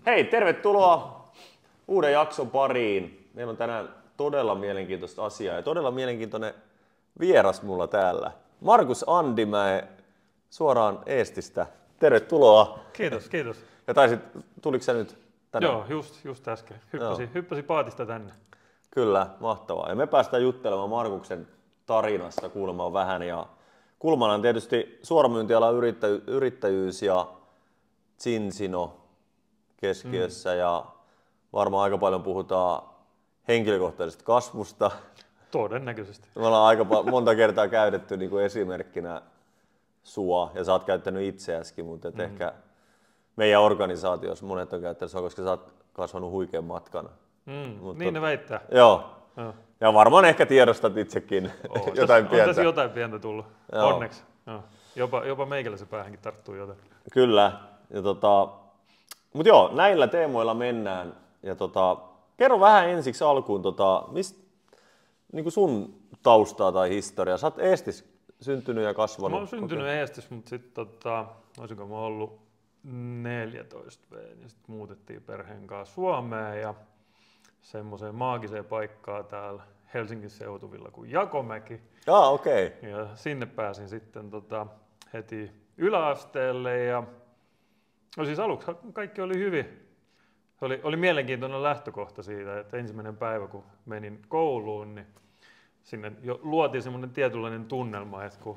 Hei, tervetuloa uuden jakson pariin. Meillä on tänään todella mielenkiintoista asiaa ja todella mielenkiintoinen vieras mulla täällä. Markus Andimäe suoraan Eestistä. Tervetuloa. Kiitos, kiitos. Ja tuliko sä nyt tänään? Joo, just äsken. Hyppäsi paatista tänne. Kyllä, mahtavaa. Ja me päästään juttelemaan Markuksen tarinasta kuulemaan vähän. Ja kulmana on tietysti suoramyyntialan yrittäjyys ja Tsinsino keskiössä ja varmaan aika paljon puhutaan henkilökohtaisesta kasvusta. Todennäköisesti. Me ollaan aika monta kertaa käytetty niin kuin esimerkkinä sua ja sä oot käyttänyt itseäskin, mutta ehkä meidän organisaatiossa monet on käyttänyt sua, koska sä oot kasvanut huikean matkana. Niin ne väittää. Joo. Ja varmaan ehkä tiedostat itsekin jotain pientä. On tässä jotain pientä tullut, Joo. onneksi. Joo. Jopa meikäläisen päähänkin tarttuu jotain. Kyllä. Ja mutta joo, näillä teemoilla mennään. Ja kerro vähän ensiksi alkuun, niin sun taustaa tai historiaa. Sä oot Eestissä syntynyt ja kasvanut. Mä oon syntynyt Eestissä, mutta sitten olisinko mä ollut 14 ja sitten muutettiin perheen kanssa Suomeen ja semmoiseen maagiseen paikkaan täällä Helsingin seutuvilla kuin Jakomäki. Okei. Ja sinne pääsin sitten heti yläasteelle ja no siis aluksi kaikki oli hyvin. Oli mielenkiintoinen lähtökohta siitä, että ensimmäinen päivä kun menin kouluun, niin sinne jo luotiin semmoinen tietynlainen tunnelma, että kun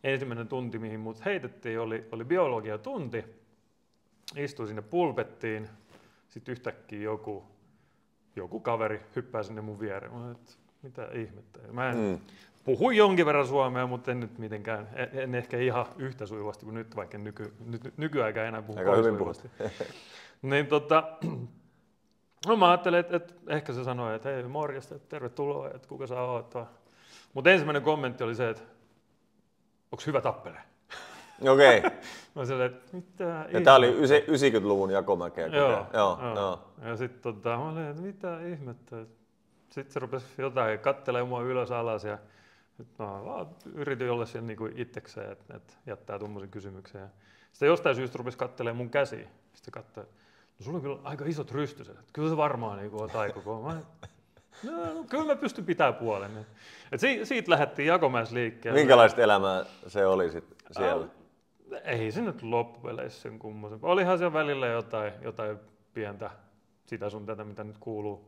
ensimmäinen tunti, mihin mut heitettiin, oli biologiatunti, istuin sinne pulpettiin, sitten yhtäkkiä joku kaveri hyppää sinne mun viereen. Mä että mitä ihmettä. Mä puhuin jonkin verran suomea, mutta en nyt mitenkään, en ehkä ihan yhtä sujuvasti kuin nyt, vaikka nykyaikaan enää puhu sujuvasti. Niin no mä ajattelin, että ehkä se sanoi, että hei morjesta, että tervetuloa, että kuka sä oot. Mutta ensimmäinen kommentti oli se, että onko hyvä tappelee? Okei. Mä sanoin, että mitä ihmettä. Ja tää oli 90-luvun Jakomäkeä. Joo. Ja sitten mä olin, että mitä ihmettä. Sitten se rupesi jotain katselemaan mua ylös alas ja mä yritin olla siellä niinku itsekseen, että jättää tuommoisen kysymyksen. Ja sitten jostain syystä rupesi katselemaan mun käsiä. Sitten katsoi, no sulla on kyllä aika isot rystyset. Kyllä se varmaan niinku on taikoko. No, kyllä mä pystyn pitämään puolen. Et siitä lähdettiin Jakomäessä liikkeelle. Minkälaista elämää se oli sit siellä? Ei se nyt loppupeleissä sen kummoisen. Olihan siellä välillä jotain pientä sitä sun tätä, mitä nyt kuuluu.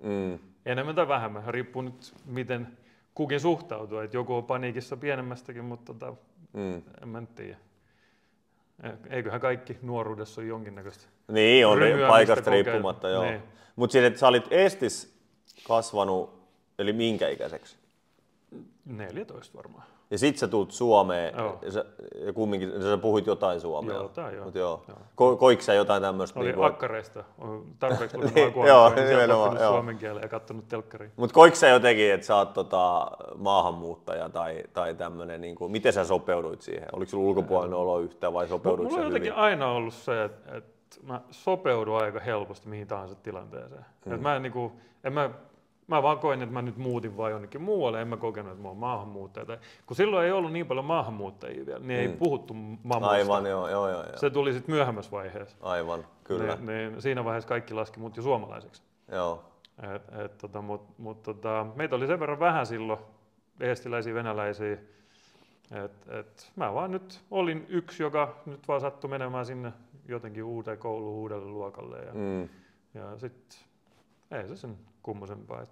Enemmän tai vähemmän. Riippuu nyt, miten kukin suhtautuu. Et joku on paniikissa pienemmästäkin, mutta en mä nyt tiedä. Eiköhän kaikki nuoruudessa ole jonkinnäköistä. Niin, on paikasta riippumatta, joo. Niin. Mutta siis, että sä olit Eestissä kasvanut, eli minkä ikäiseksi? 14 varmaan. Ja sit sä tuut Suomeen, ja kumminkin sä puhuit jotain suomea. Joo. Koiko sä jotain tämmöistä? Oli akkareista. Tarpeeksi lukenut alkuaikoina suomen kielen ja katsonut telkkariin. Mutta koiko sä jotenkin, että sä oot maahanmuuttaja tai tämmönen, niin kuin, miten sä sopeuduit siihen? Oliko sulla ulkopuolinen olo yhtään vai sopeuduit mulla sä on jotenkin aina ollut se, että mä sopeudun aika helposti mihin tahansa tilanteeseen. Mä vaan koin, että mä nyt muutin vaan jonnekin muualle, en mä kokenut, että mä oon maahanmuuttaja. Kun silloin ei ollut niin paljon maahanmuuttajia vielä, niin ei puhuttu mamusta. Aivan, joo. Se tuli sitten myöhemmässä vaiheessa. Aivan, kyllä. Niin siinä vaiheessa kaikki laski mut jo suomalaiseksi. Joo. Mutta meitä oli sen verran vähän silloin, eestiläisiä, venäläisiä, että mä vaan nyt olin yksi, joka nyt vaan sattui menemään sinne jotenkin uuteen kouluun, uudelle luokalle. Ja sitten ei se sen kummosempaa.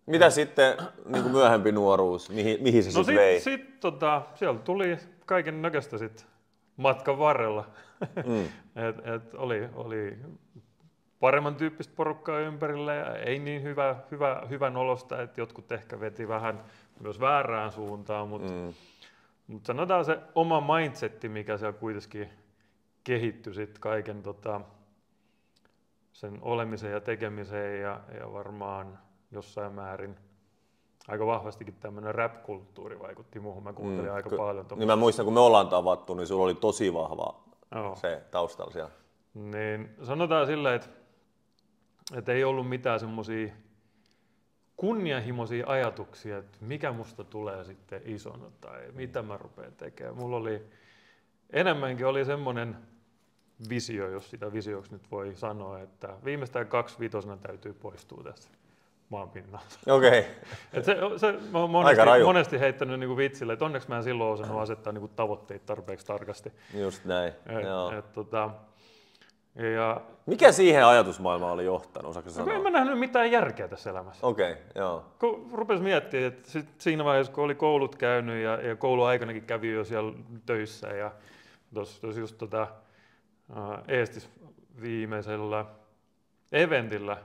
Mitä sitten niin kuin myöhempi nuoruus, mihin se sitten vei? Sieltä tuli kaiken näköistä matkan varrella. Oli paremman tyyppistä porukkaa ympärillä ja ei niin hyvän olosta, että jotkut ehkä veti vähän myös väärään suuntaan, mutta sanotaan se oma mindsetti, mikä siellä kuitenkin kehittyi sitten kaiken sen olemisen ja tekemisen ja varmaan jossain määrin aika vahvastikin tämmöinen rap-kulttuuri vaikutti muuhun. Mä kuuntelin aika paljon. Niin mä muistan, kun me ollaan tavattu, niin sulla oli tosi vahva se taustalla siellä. Niin sanotaan sillä, että ei ollut mitään semmoisia kunnianhimoisia ajatuksia, että mikä musta tulee sitten isona tai mitä mä rupean tekemään. Mulla oli enemmänkin semmoinen visio, jos sitä visioksi nyt voi sanoa, että viimeistään 25 täytyy poistua tästä maanpinnalta. Okei. Mä oon monesti heittänyt niinku vitsille, että onneksi mä en silloin osannut asettaa niinku tavoitteita tarpeeksi tarkasti. Just näin. Ja mikä siihen ajatusmaailmaan oli johtanut, osaatko sanoa? en mä nähnyt mitään järkeä tässä elämässä. Okei, joo. Kun rupesi miettimään, että siinä vaiheessa kun oli koulut käynyt ja kouluaikanakin kävi jo siellä töissä ja tuossa just Eestis viimeisellä eventillä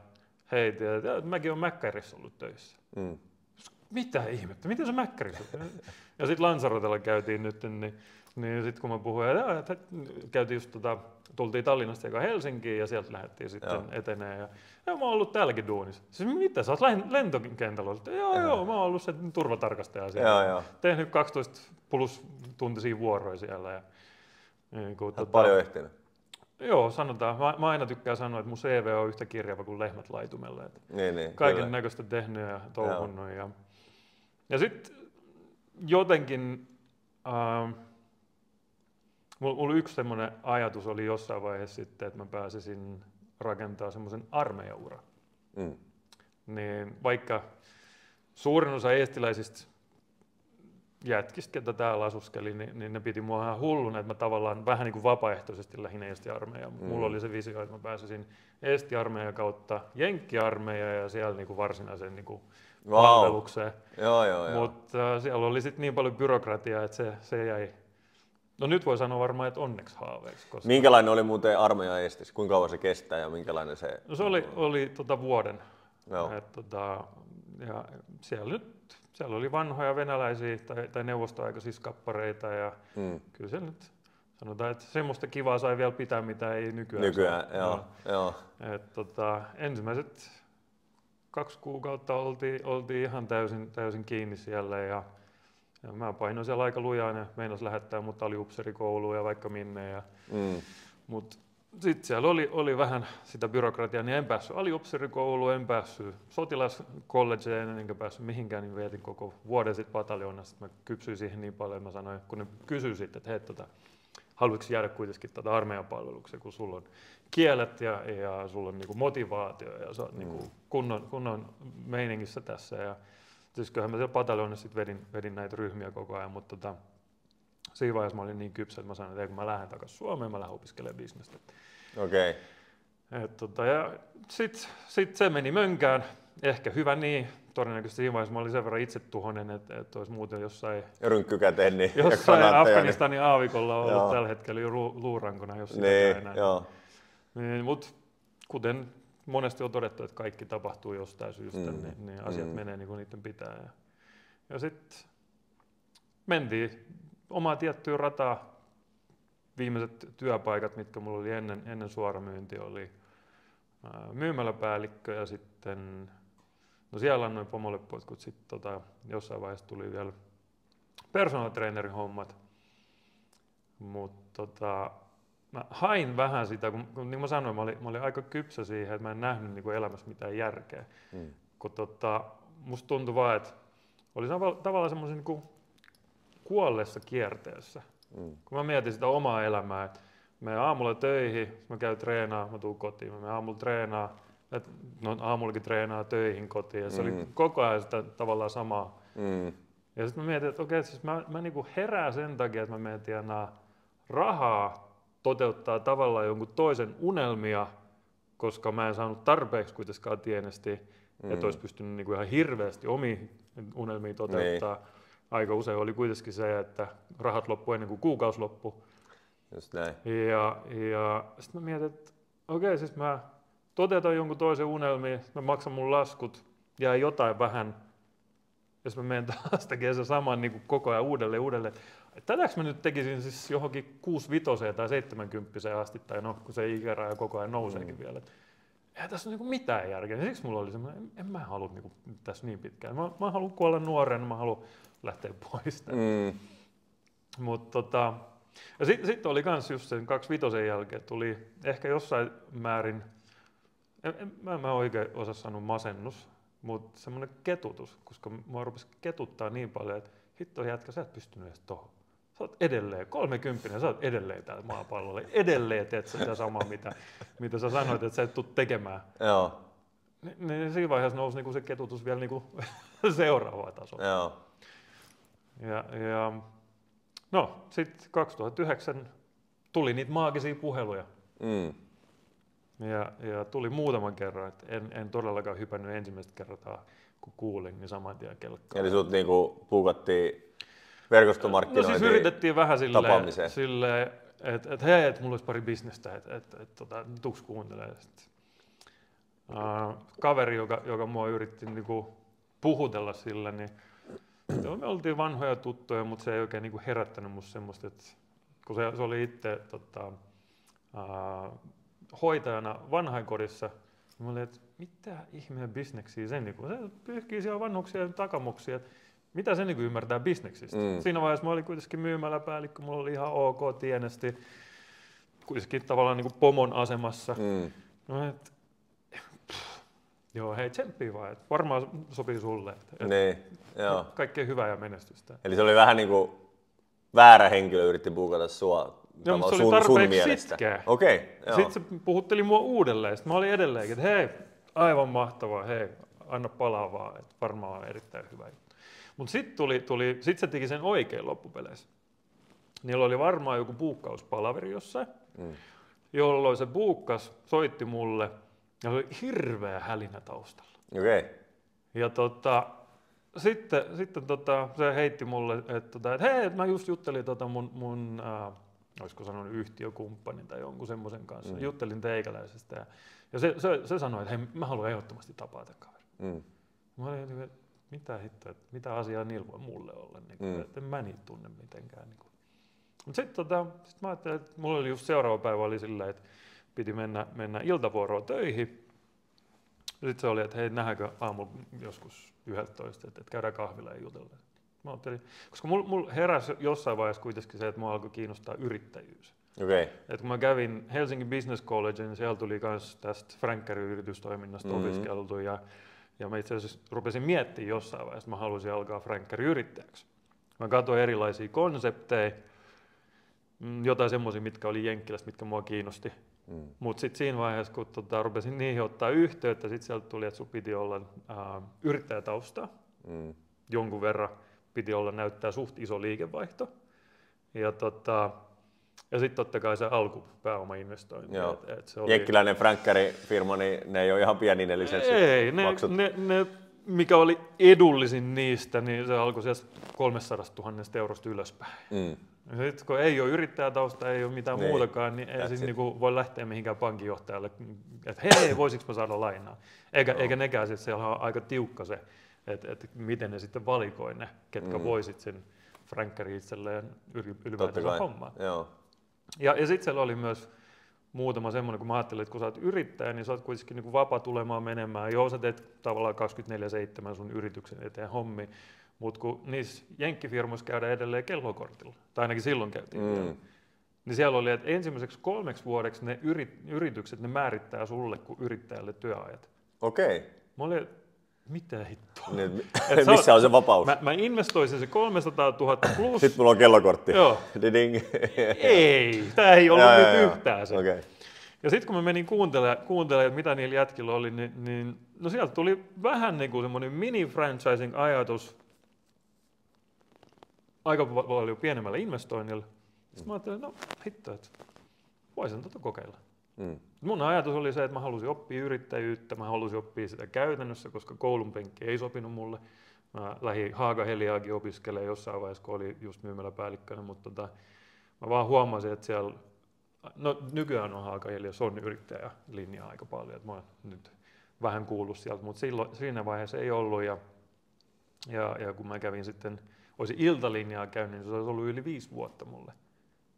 heitin, että mäkin olen Mäkkärissä ollut töissä. Mitä ihmettä, miten se Mäkkärissä on? Ja sitten Lanzarotella käytiin nyt, niin sitten kun mä puhuin, että käytiin just tultiin Tallinnasta eka Helsinkiin ja sieltä lähdettiin sitten eteneen. Ja mä oon ollut täälläkin duunissa. Siis mitä, sä oot lentokentällä ollut? Joo, mä oon ollut se turvatarkastaja siellä. Tehnyt 12 plus tuntisia vuoroja siellä. Ja, niin paljon ehtinyt. Joo, sanotaan. Mä aina tykkään sanoa, että mun CV on yhtä kirjava kuin lehmät laitumelle. Niin, kaiken näköistä tehnyt ja touhunnut. Ja sitten jotenkin mulla yksi semmoinen ajatus oli jossain vaiheessa sitten, että mä pääsisin rakentamaan semmoisen armeijauran. Niin vaikka suurin osa eestiläisistä jätkistä, ketä täällä asuskeli, niin ne piti mua ihan hulluna, että mä tavallaan vähän niin kuin vapaaehtoisesti lähdin Eesti-armeijaan. Mulla oli se visio, että mä pääsisin Eesti-armeijan kautta Jenkki-armeijaan ja siellä niin kuin varsinaiseen niin kuin palvelukseen. Mutta siellä oli sitten niin paljon byrokratiaa, että se jäi. No nyt voi sanoa varmaan, että onneksi haaveiksi. Koska minkälainen oli muuten armeija Eestissä? Kuinka kauan se kestää ja minkälainen se? No se oli vuoden. Ja siellä oli vanhoja venäläisiä tai neuvostoaikaisia skappareita ja kyllä se nyt sanotaan, että semmoista kivaa sai vielä pitää, mitä ei nykyään joo. Ensimmäiset 2 kuukautta oltiin ihan täysin kiinni siellä ja mä painoin siellä aika lujaa ja meinas lähettää mut aliupseerikouluun ja vaikka minne. Mut sitten siellä oli vähän sitä byrokratiaa, niin en päässyt aliupseerikouluun, en päässyt sotilaskollegeen, enkä päässyt mihinkään, niin vietin koko vuoden sitten pataljoonassa. Mä kypsyin siihen niin paljon, että mä sanoin, kun ne kysyi sitten, että hei, haluatko jäädä kuitenkin armeijan palvelukseen, kun sulla on kielet ja sulla on niinku motivaatio ja sä oot niinku kunnon meiningissä tässä. Ja siis kyllähän mä siellä pataljoonassa sitten vedin näitä ryhmiä koko ajan, mutta siinä vaiheessa mä olin niin kypsä, että mä sanoin, että kun mä lähden takaisin Suomeen, mä lähden opiskelemaan bisnestä. Okei. Ja sit se meni mönkään, ehkä hyvä niin. Todennäköisesti siinä vaiheessa mä olin sen verran itsetuhoinen, että olisi muuten jossain Afganistanin aavikolla ollut tällä hetkellä jo luurankona, jos sitä enää. Mutta kuten monesti on todettu, että kaikki tapahtuu jostain syystä, niin asiat menee niin kuin niiden pitää. Ja sitten mentiin omaa tiettyä rataa. Viimeiset työpaikat, mitkä mulla oli ennen suoramyynti, oli myymäläpäällikkö ja sitten siellä annoin pomolle potkut. Sitten jossain vaiheessa tuli vielä personal trainerin hommat. Mutta mä hain vähän sitä, kun niin kuin mä sanoin, mä olin aika kypsä siihen, että mä en nähnyt niin kuin elämässä mitään järkeä. Kun musta tuntui vaan, että oli tavallaan semmoisen niin kuin kuolleessa kierteessä. Kun mä mietin sitä omaa elämää, että mä menen aamulla töihin, mä käyn treenaa, mä tuun kotiin, mä menen aamulla treenaa, aamullakin treenaa töihin kotiin, ja se oli koko ajan sitä tavallaan samaa. Ja sitten mä mietin, että okei, siis mä niinku herään sen takia, että mä menen tienaa rahaa toteuttaa tavallaan jonkun toisen unelmia, koska mä en saanut tarpeeksi kuitenkaan tienesti, että olisi pystynyt niinku ihan hirveästi omia unelmia toteuttaa. Aika usein oli kuitenkin se, että rahat loppu ennen kuin kuukausi loppui. Just näin. Ja sitten mä mietin, että okei, siis mä toteutan jonkun toisen unelmia, mä maksan mun laskut, jää jotain vähän, jos mä menen taas tekemään se saman niin kuin koko ajan uudelleen. Tätäks mä nyt tekisin siis johonkin 65 tai 70 asti, tai no, kun se ikäraja koko ajan nouseekin vielä. Eihän tässä ole niin mitään järkeä. Ja siksi mulla oli semmoinen, en mä halua niin tässä niin pitkään. Mä haluan kuolla nuorena, mä haluan lähteä pois. Mutta ja sitten oli kans just sen 25 jälkeen, tuli ehkä jossain määrin, mä oikein osaa sanoa masennus, mutta semmoinen ketutus, koska mua rupesi ketuttaa niin paljon, että hitto jätkä, sä et pystynyt edes tohon. Sä sä oot edelleen 30, sä oot edelleen täällä maapallolla. Edelleen teet sitä samaa, mitä sä sanoit, että sä et tule tekemään. Joo. Niin siinä vaiheessa nousi niinku se ketutus vielä niinku seuraavaan tasolle. Joo. Ja no, sitten 2009 tuli niitä maagisia puheluja. Ja tuli muutaman kerran, että en todellakaan hypännyt ensimmäistä kertaa, kun kuulin, niin saman tien kelkkaan. Eli sut niinku puukattiin verkostomarkkinointiin. No siis yritettiin vähän silleen että hei, että mulla olisi pari bisnestä, että tuks kuuntelee. Kaveri, joka mua yritti niinku puhutella sillä, niin me oltiin vanhoja tuttuja, mutta se ei oikein niinku herättänyt musta semmoista, että kun se oli itse hoitajana vanhainkodissa, niin mä olin, että mitä ihmeen bisneksiä se, niin se pyyhkii siellä vanhuksien takamuksia, että mitä se niin ymmärtää bisneksistä. Siinä vaiheessa mä olin kuitenkin myymäläpäällikkö, mulla oli ihan ok tienesti, kuitenkin tavallaan niin kuin pomon asemassa. Joo, hei, tsemppii vaan, että varmaan sopii sulle. Niin, joo. Kaikkea hyvää ja menestystä. Eli se oli vähän niin kuin väärä henkilö yritti buukata sua. Joo, mutta se oli tarpeeksi sitkeä. Okei, joo. Sitten se puhutteli mua uudelleen. Sitten mä olin edelleenkin, että hei, aivan mahtavaa, hei, anna palaa vaan, että varmaan on erittäin hyvä juttu. Mutta sitten se teki sen oikein loppupeleissä. Niillä oli varmaan joku buukkauspalaveri jossain, jolloin se buukkas soitti mulle ja oli hirveä hälinä taustalla. Okei. Ja sitten se heitti mulle, että hei, mä just juttelin mun olisiko sanonut yhtiökumppanin tai jonkun semmoisen kanssa. Juttelin teikäläisestä ja se sanoi, että hei, mä haluan ehdottomasti tapaa tämän kaverin. Mä olin, että mitä hittoa, että mitä asiaa niillä voi mulle olla, niin että en mä niitä tunne mitenkään. Niin mutta sitten mä ajattelin, että mulla oli just seuraava päivä oli sillä, että piti mennä iltavuoroon töihin. Sitten se oli, että hei, nähdäänkö aamulla joskus 11, että käydään kahvilla ja jutella. Mä ajattelin, koska mulla heräsi jossain vaiheessa kuitenkin se, että mua alkoi kiinnostaa yrittäjyys. Okay. Et kun mä kävin Helsingin Business College, niin siellä tuli myös tästä Frankkärin yritystoiminnasta opiskeltu. Ja mä itse asiassa rupesin miettimään jossain vaiheessa, että mä haluaisin alkaa Frankkärin yrittäjäksi. Mä katsoin erilaisia konsepteja, jotain semmoisia, mitkä oli Jenkkilässä, mitkä mua kiinnosti. Mutta sitten siinä vaiheessa, kun rupesin niihin ottaa yhteyttä, sitten sieltä tuli, että sun piti olla yrittäjätausta jonkun verran. Piti olla näyttää suht iso liikevaihto. Ja sitten totta kai se alkupääomainvestointi. Jenkkiläinen Frankkäri-firma, niin ne ei ole ihan pieninen lisenssimaksut. Ei, ne, mikä oli edullisin niistä, niin se alkoi sieltä 300 000 eurosta ylöspäin. Sitten kun ei ole yrittäjätausta, ei ole mitään muutakaan, niin ei siis niinku voi lähteä mihinkään pankinjohtajalle, että hei, voisiko mä saada lainaa. Eikä nekään, siis siellä on aika tiukka se, että miten ne sitten valikoi ne, ketkä voisit sen Frankkärin itselleen ylipäätänsä hommaa. Ja sitten siellä oli myös muutama semmoinen, kun mä ajattelin, että kun sä oot yrittäjä, niin sä oot kuitenkin niin kuin vapaa tulemaan menemään. Joo, sä teet tavallaan 24/7 sun yrityksen eteen hommi, mutta kun niissä jenkkifirmoissa käydään edelleen kellokortilla, tai ainakin silloin käytiin, niin siellä oli, että ensimmäiseksi 3 vuodeksi ne yritykset, ne määrittää sulle kuin yrittäjälle työajat. Okei. Mä olin, mitä hittoa? Niin, missä on se vapaus? Mä investoisin se 300 000 plus. Sitten mulla on kellokortti. Joo. Ei, tää ei ollut nyt yhtään se. Okay. Ja sitten kun mä menin kuuntelemaan, mitä niillä jätkillä oli, niin no sieltä tuli vähän niin kuin semmoinen mini-franchising-ajatus aika paljon pienemmällä investoinnilla. Sitten mä ajattelin, no hitto, että voisin kokeilla. Mun ajatus oli se, että mä halusin oppia yrittäjyyttä, mä halusin oppia sitä käytännössä, koska koulun penkki ei sopinut mulle. Mä lähdin Haaga-Heliaakin opiskelemaan jossain vaiheessa, kun oli just myymäläpäällikkönä, mutta mä vaan huomasin, että siellä, no nykyään on Haaga-Heliassa on yrittäjälinjaa aika paljon, että mä oon nyt vähän kuullut sieltä, mutta siinä vaiheessa ei ollut. Ja kun mä kävin sitten, olisin iltalinjaa käynyt, niin se olisi ollut yli 5 vuotta mulle.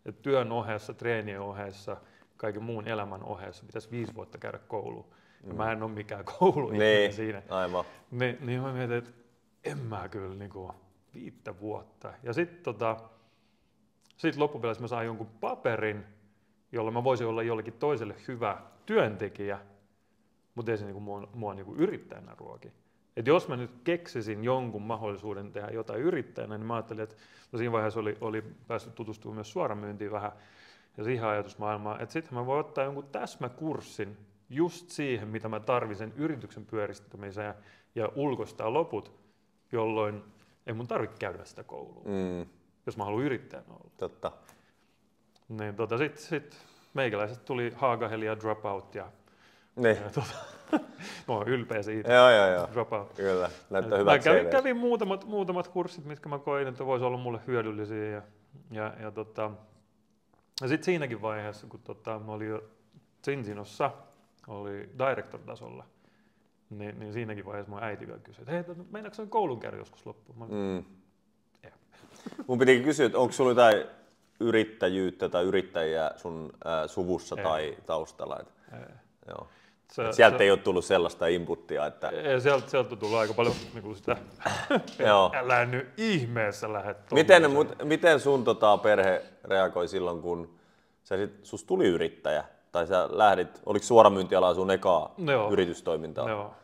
Et työn ohessa, treenien ohessa, kaiken muun elämän ohessa pitäisi 5 vuotta käydä kouluun. Ja mä en ole mikään kouluihminen siinä. Aivan. Niin mä mietin, että en mä kyllä niinku 5 vuotta. Ja sitten sit loppupeleissä mä sain jonkun paperin, jolla mä voisin olla jollekin toiselle hyvä työntekijä, mutta ei se niinku mua niinku yrittäjänä ruoki. että jos mä nyt keksisin jonkun mahdollisuuden tehdä jotain yrittäjänä, niin mä ajattelin, että no siinä vaiheessa oli päässyt tutustumaan myös suoramyyntiin vähän ja siihen ajatusmaailmaan, että sitten mä voin ottaa jonkun täsmäkurssin just siihen, mitä mä tarvitsen yrityksen pyöristämiseen ja ulkoistaa loput, jolloin ei mun tarvitse käydä sitä koulua, jos mä haluan yrittäjänä olla. Totta. Niin sit meikäläisestä tuli Haagaheli ja Dropout ja Niin. mä oon ylpeä siitä. Joo. Dropout. Kyllä, näyttää hyvät CV. Kävin muutamat kurssit, mitkä mä koin, että vois olla mulle hyödyllisiä. Ja sitten siinäkin vaiheessa, kun mä olin jo Cincinossa, oli director-tasolla, niin siinäkin vaiheessa mun äiti vielä kysyi, että hei, meinaatko sen koulun käydä joskus loppuun? Mun pitikin kysyä, että onko sulla jotain yrittäjyyttä tai yrittäjiä sun suvussa tai taustalla? Joo. Sieltä ei ole tullut sellaista inputtia, että... Sieltä on tullut aika paljon niin sitä, älä nyt ihmeessä lähde Miten sun perhe reagoi silloin, kun susta tuli yrittäjä? Tai sä lähdit, oliko suoramyyntiala sun ekaa yritystoimintaa? Joo.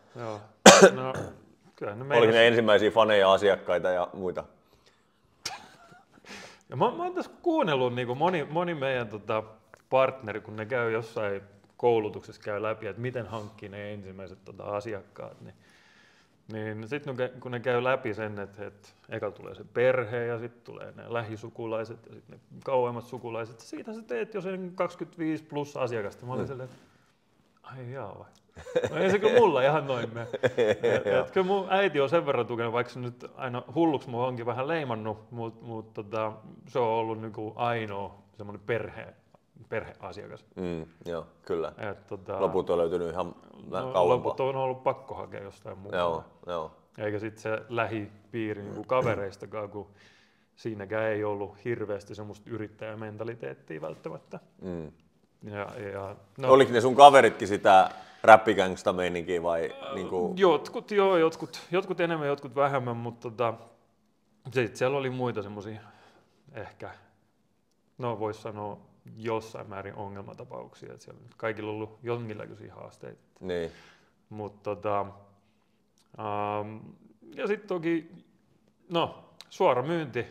No, kyllä oliko ne ensimmäisiä faneja, asiakkaita ja muita? Ja mä oon tässä kuunnellut niin moni meidän partneri, kun ne käy jossain koulutuksessa käy läpi, että miten hankkii ne ensimmäiset asiakkaat, niin sitten kun ne käy läpi sen, että eka tulee se perhe ja sitten tulee ne lähisukulaiset ja sitten ne kauemmat sukulaiset, siitä sä teet jo sen 25 plus asiakasta. Mä olin silleen, että ai jaa vai. No ei se kyllä mulla ihan noin mene. Kyllä mun äiti on sen verran tukenut, vaikka se nyt aina hulluksi mua onkin vähän leimannut, mutta se on ollut niinku ainoa semmoinen perheasiakas. Joo, kyllä. Loput on löytynyt ihan kauempaa. Loput on ollut pakko hakea jostain muuta. Joo. Eikä sitten se lähipiiri niin kavereistakaan, kun siinäkään ei ollut hirveästi semmoista yrittäjämentaliteettia välttämättä. Oliko ne sun kaveritkin sitä räppigangsta-meininkiä vai? Niinku... Jotkut enemmän, jotkut vähemmän, mutta sitten siellä oli muita semmoisia ehkä, voisi sanoa, jossain määrin ongelmatapauksia, että siellä kaikilla on ollut jonkinlaisia haasteita. Niin. Mutta ja sitten toki, suora myynti,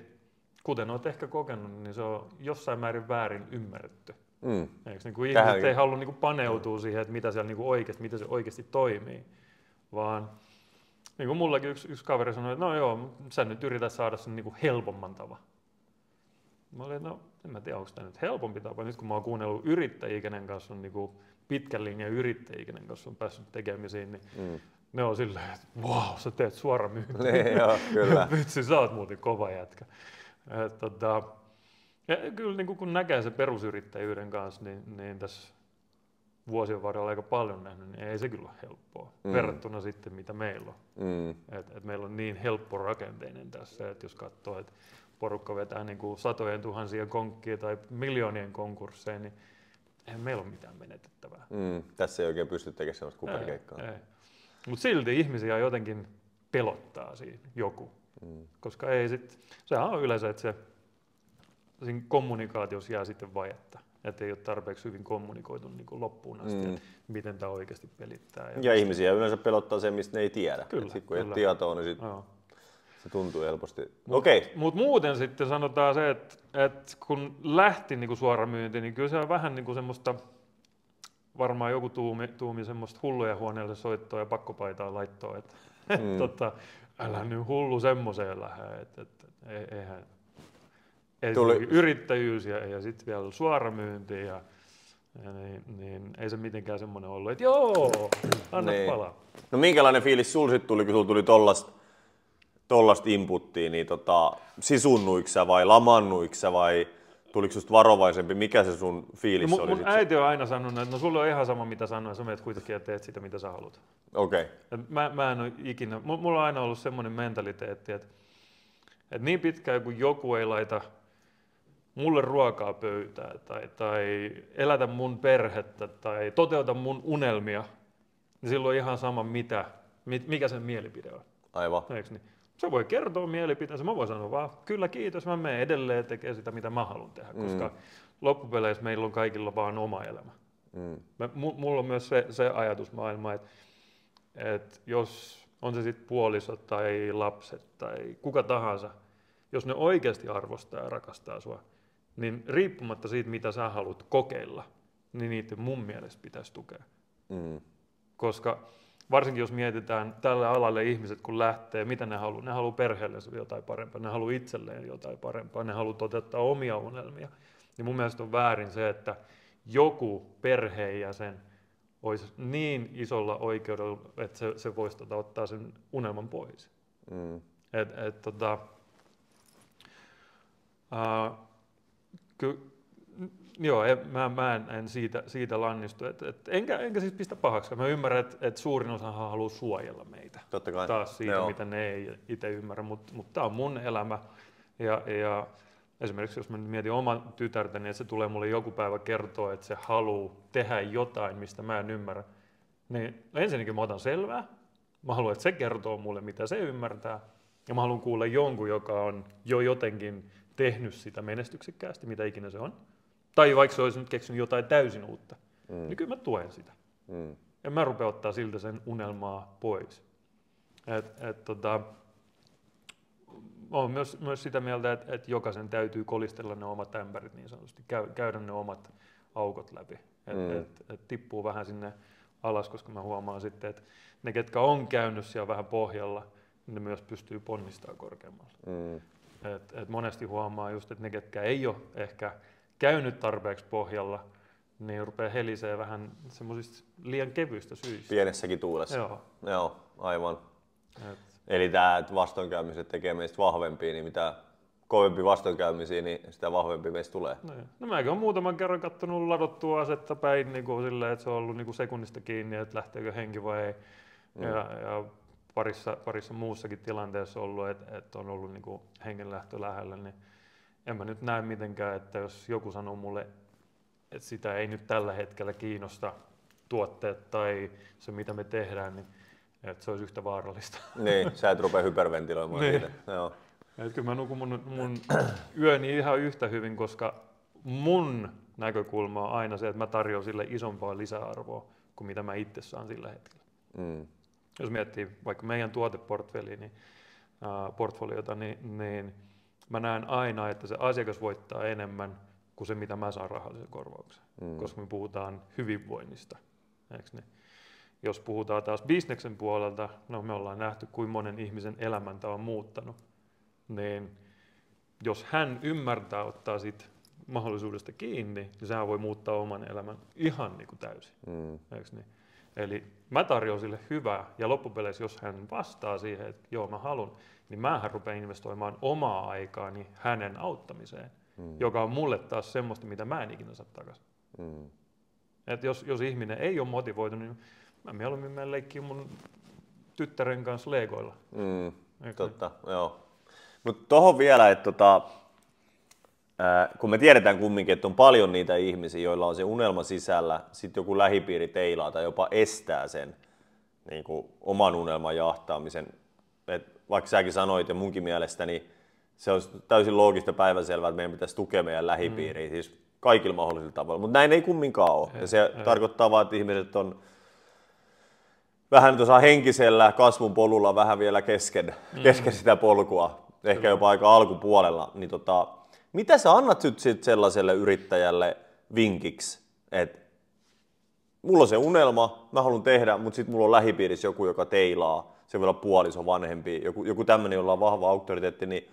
kuten olet ehkä kokenut, niin se on jossain määrin väärin ymmärretty. Eikö niin kuin ihmiset ei halua niin paneutua siihen, että mitä siellä niin miten se oikeasti toimii, vaan niin kuin mullakin yksi kaveri sanoi, että no joo, sä nyt yrität saada sen niin helpomman tavan. Mä olin, en mä tiedä, onko tämä nyt helpompi tapa. Nyt kun mä oon kuunnellut yrittäjiä, kenen kanssa on niin pitkän linjan yrittäjiä, kenen kanssa on päässyt tekemisiin, niin ne on silleen, että vau, sä teet suoramyyntiä. Joo, kyllä. Vitsi, sä oot muuten kova jätkä. Ja kyllä niin kun näkee sen perusyrittäjyyden kanssa, niin tässä vuosien varrella aika paljon nähnyt, niin ei se kyllä ole helppoa verrattuna sitten mitä meillä on. Et meillä on niin helppo rakenteinen tässä, että jos katsoo, että porukka vetää niin kuin satojen tuhansia konkkia tai miljoonien konkursseja, niin eihän meillä ole mitään menetettävää. Tässä ei oikein pysty tekemään sellaista kuperikeikkaa. Mutta silti ihmisiä jotenkin pelottaa siinä joku. Koska ei sehän on yleensä, että siinä kommunikaatiossa jää sitten vajetta. Että ei ole tarpeeksi hyvin kommunikoitu niin kuin loppuun asti, että miten tämä oikeasti pelittää. Ja ihmisiä yleensä pelottaa se, mistä ne ei tiedä. Sitten kun ei ole tietoa, niin se tuntuu helposti. Mutta muuten sitten sanotaan se, että kun lähti niinku suoramyynti, niin kyllä se on vähän niinku semmoista, varmaan joku tuumi semmoista hulluja huoneelle soittoa ja pakkopaitaa laittoa, että älä nyt hullu semmoiseen lähde, että eihän yrittäjyys ja sitten vielä suoramyynti niin ei se mitenkään semmoinen ollut, että joo, anna palaa. No minkälainen fiilis sul sitten tuli, kun sul tuli tollasta inputtia, niin sisunnuiko sä vai lamannuiko sä vai tuliko susta varovaisempi? Mikä se sun fiilis oli? Mun äiti on aina sanonut, että sulle on ihan sama mitä sanoa, sä menet kuitenkin ja teet sitä mitä sä haluat. Okei. Mä en ole ikinä, mulla on aina ollut semmoinen mentaliteetti, että niin pitkään kun joku ei laita mulle ruokaa pöytään tai elätä mun perhettä tai toteuta mun unelmia, niin silloin on ihan sama mikä sen mielipide on. Aivan. Eiks niin? Se voi kertoa mielipiteensä, mä voin sanoa vaan, kyllä kiitos, mä menen edelleen tekemään sitä, mitä mä haluan tehdä, koska loppupeleissä meillä on kaikilla vaan oma elämä. Mulla on myös se ajatusmaailma, että jos on se sitten puoliso tai lapset tai kuka tahansa, jos ne oikeasti arvostaa ja rakastaa sua, niin riippumatta siitä, mitä sä haluat kokeilla, niin niitä mun mielestä pitäisi tukea. Koska varsinkin jos mietitään tälle alalle ihmiset, kun lähtee, mitä ne haluaa? Ne haluaa perheellensä jotain parempaa, ne haluaa itselleen jotain parempaa, ne haluaa toteuttaa omia unelmia. Niin mun mielestä on väärin se, että joku perheenjäsen olisi niin isolla oikeudella, että se voisi ottaa sen unelman pois. Joo, mä en siitä lannistu. Enkä siis pistä pahaksi. Mä ymmärrän, että suurin osa haluaa suojella meitä. Totta kai. Taas siitä, mitä ne ei itse ymmärrä. Mutta tämä on mun elämä. Ja esimerkiksi jos mä mietin oman tytärtäni, että se tulee mulle joku päivä kertoa, että se haluaa tehdä jotain, mistä mä en ymmärrä. Niin ensinnäkin mä otan selvää. Mä haluan, että se kertoo mulle, mitä se ymmärtää. Ja mä haluan kuulla jonkun, joka on jo jotenkin tehnyt sitä menestyksekkäästi, mitä ikinä se on. Tai vaikka se olisi nyt keksinyt jotain täysin uutta, niin kyllä mä tuen sitä. En mä rupea ottaa siltä sen unelmaa pois. Olen myös sitä mieltä, että jokaisen täytyy kolistella ne omat ämpärit niin sanotusti, käydä ne omat aukot läpi. Et tippuu vähän sinne alas, koska mä huomaan sitten, että ne, ketkä on käynyt siellä vähän pohjalla, ne myös pystyy ponnistamaan korkeammalle. Et monesti huomaa just, että ne, ketkä ei ole ehkä käynyt tarpeeksi pohjalla, niin rupeaa helisee vähän semmoisista liian kevyistä syistä. Pienessäkin tuulessa. Joo, aivan. Et. Eli tämä, että vastoinkäymiset tekee meistä vahvempia, niin mitä kovempi vastoinkäymisiä, niin sitä vahvempi meistä tulee. No mäkin olen muutaman kerran katsonut ladottua asetta päin niin kuin silleen, että se on ollut niin kuin sekunnista kiinni, että lähteekö henki vai ei. Ja parissa muussakin tilanteessa ollut, että on ollut niin kuin hengenlähtö lähellä, niin en mä nyt näe mitenkään, että jos joku sanoo mulle, että sitä ei nyt tällä hetkellä kiinnosta tuotteet tai se mitä me tehdään, niin että se olisi yhtä vaarallista. Niin, sä et rupea hyperventiloimaan niin. siitä. Joo. Et kyllä mä nukun mun yöni ihan yhtä hyvin, koska mun näkökulma on aina se, että mä tarjoan sille isompaa lisäarvoa kuin mitä mä itse saan sillä hetkellä. Jos miettii vaikka meidän portfoliota, niin mä näen aina, että se asiakas voittaa enemmän kuin se, mitä mä saan rahallisen korvauksen, koska me puhutaan hyvinvoinnista. Niin? Jos puhutaan taas bisneksen puolelta, no me ollaan nähty, kuinka monen ihmisen elämäntä on muuttanut, niin jos hän ymmärtää ottaa siitä mahdollisuudesta kiinni, niin sehän voi muuttaa oman elämän ihan niin kuin täysin. Niin? Eli mä tarjoan sille hyvää, ja loppupeleissä, jos hän vastaa siihen, että joo mä haluan, niin mähän rupean investoimaan omaa aikaani hänen auttamiseen, joka on mulle taas semmoista, mitä mä en ikinä saa takaisin. Et jos ihminen ei ole motivoitunut, niin mä mieluummin menen leikkiin mun tyttären kanssa Legoilla. Totta, joo. Mutta tohon vielä, että kun me tiedetään kumminkin, että on paljon niitä ihmisiä, joilla on se unelma sisällä, sitten joku lähipiiri teilaa tai jopa estää sen niin kuin oman unelman jahtaamisen. Et vaikka säkin sanoit ja munkin mielestäni se on täysin loogista päivänselvää, että meidän pitäisi tukea meidän lähipiiriä siis kaikilla mahdollisilla tavoilla, mutta näin ei kumminkaan ole. Ja se tarkoittaa vaan, että ihmiset on vähän tuossa henkisellä kasvun polulla vähän vielä kesken sitä polkua, ehkä jopa aika alkupuolella. Niin mitä sä annat sit sellaiselle yrittäjälle vinkiksi, että mulla on se unelma, mä haluan tehdä, mutta sitten mulla on lähipiirissä joku, joka teilaa, se voi olla puoliso, vanhempi, joku tämmöinen, jolla on vahva auktoriteetti, niin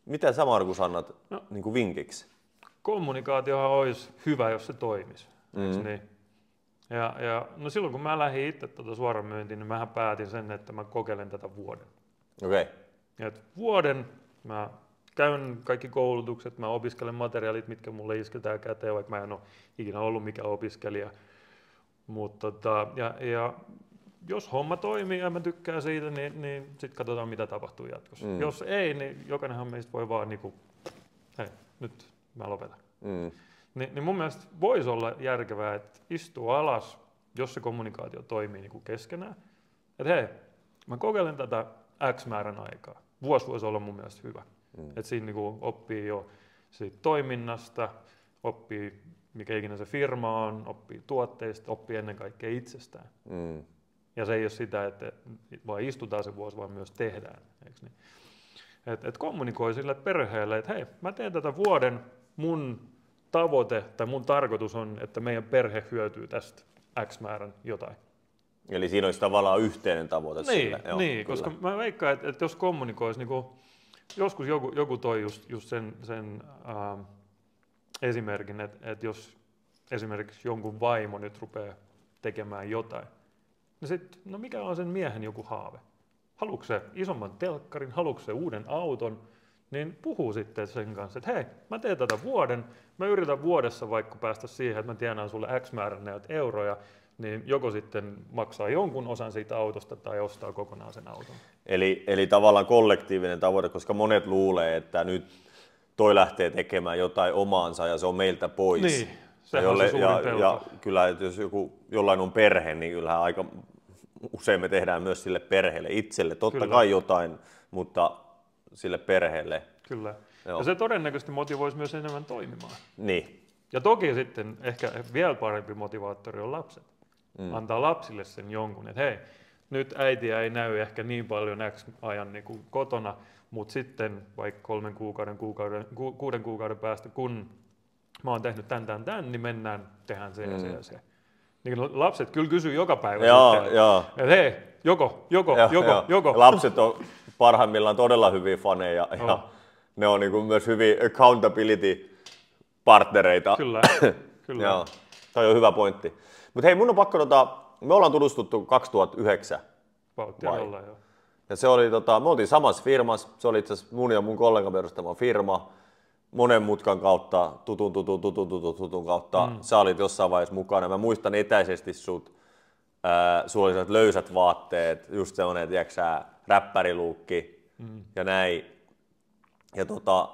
mitä sä, Markus, annat niin kuin vinkiksi? Kommunikaatiohan olisi hyvä, jos se toimisi. Niin? No silloin kun mä lähdin itse suoramyyntiin, niin mähän päätin sen, että mä kokeilen tätä vuoden. Okei. Vuoden mä käyn kaikki koulutukset, mä opiskelen materiaalit, mitkä mulle isketään käteen, vaikka mä en ole ikinä ollut mikään opiskelija. Mutta ja jos homma toimii ja mä tykkään siitä, niin sitten katsotaan mitä tapahtuu jatkossa. Jos ei, niin jokainenhan meistä voi vaan niinku, hei, nyt mä lopetan. Niin mun mielestä voisi olla järkevää, että istuu alas, jos se kommunikaatio toimii niinku keskenään. Että hei, mä kokeilen tätä X määrän aikaa. Vuosi voisi olla mun mielestä hyvä. Että siinä niinku oppii jo siitä toiminnasta, oppii mikä ikinä se firma on, oppii tuotteista, oppii ennen kaikkea itsestään. Ja se ei ole sitä, että vaan istutaan se vuosi, vaan myös tehdään. Eikö niin? Et kommunikoi sille perheelle, että hei, mä teen tätä vuoden, mun tavoite tai mun tarkoitus on, että meidän perhe hyötyy tästä X määrän jotain. Eli siinä olisi tavallaan yhteinen tavoite sille. Joo, niin, koska mä veikkaan, että jos kommunikoisi, niin joskus joku toi just sen esimerkin, että jos esimerkiksi jonkun vaimo nyt rupeaa tekemään jotain, niin sitten, no mikä on sen miehen joku haave? Haluatko se isomman telkkarin, haluatko se uuden auton, niin puhuu sitten sen kanssa, että hei, mä teen tätä vuoden, mä yritän vuodessa vaikka päästä siihen, että mä tienaan sulle X määrän näitä euroja, niin joko sitten maksaa jonkun osan siitä autosta tai ostaa kokonaan sen auton. Eli tavallaan kollektiivinen tavoite, koska monet luulee, että nyt toi lähtee tekemään jotain omaansa ja se on meiltä pois. Niin, sehän on se suurin pelko. Ja kyllä, että jos jollain on perhe, niin kyllähän aika usein me tehdään myös sille perheelle itselle. Totta kyllä. Kai jotain, mutta sille perheelle. Kyllä. Joo. Ja se todennäköisesti motivoisi myös enemmän toimimaan. Niin. Ja toki sitten ehkä vielä parempi motivaattori on lapset. Antaa lapsille sen jonkun, että hei, nyt äitiä ei näy ehkä niin paljon X ajan niin kuin kotona, mutta sitten vaikka 3 kuukauden, 6 kuukauden päästä, kun mä oon tehnyt tän, niin mennään, tehdään se ja se ja se. Niin lapset kyllä kysyy joka päivä että hei, joko. Lapset on parhaimmillaan todella hyviä faneja ja ne on niin kuin myös hyviä accountability-partnereita. Kyllä. Joo, toi on hyvä pointti. Mutta hei, mun on pakko, me ollaan tutustuttu 2009. Ollaan, joo. Ja se oli, me oltiin samassa firmassa, se oli itse asiassa mun ja mun kollegan perustama firma. Monen mutkan kautta, tutun kautta, sä olit jossain vaiheessa mukana. Mä muistan etäisesti sut, sulla oli sellaiset löysät vaatteet, just semmoinen, tiedätkö räppäriluukki ja näin. Ja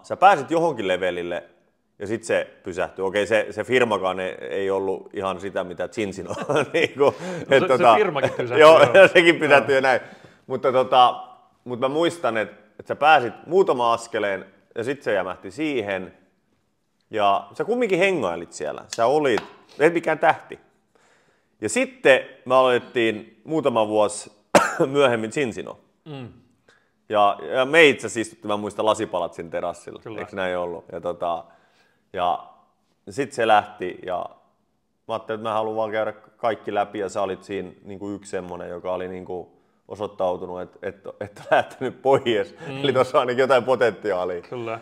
sä pääsit johonkin levelille. Ja sitten se pysähtyi. Okei, se firmakaan ei ollut ihan sitä, mitä Zinzino on. Niin se firmakin pysähtyi. Joo, sekin pysähtyi ja näin. Mutta mä muistan, että sä pääsit muutama askeleen ja sitten se jämähti siihen. Ja sä kumminkin hengailit siellä. Sä olit, et mikään tähti. Ja sitten me aloitettiin muutama vuosi myöhemmin Zinzino. Ja me itse asiassa istuttiin, mä muistan, Lasipalatsin terassilla. Kyllä. Eikö näin ollut? Ja sitten se lähti ja mä ajattelin, että mä haluan vaan käydä kaikki läpi ja sä olit siinä niin kuin yksi semmoinen, joka oli niin kuin osoittautunut, että lähtenyt pois. Eli tuossa on ainakin jotain potentiaalia. Kyllä.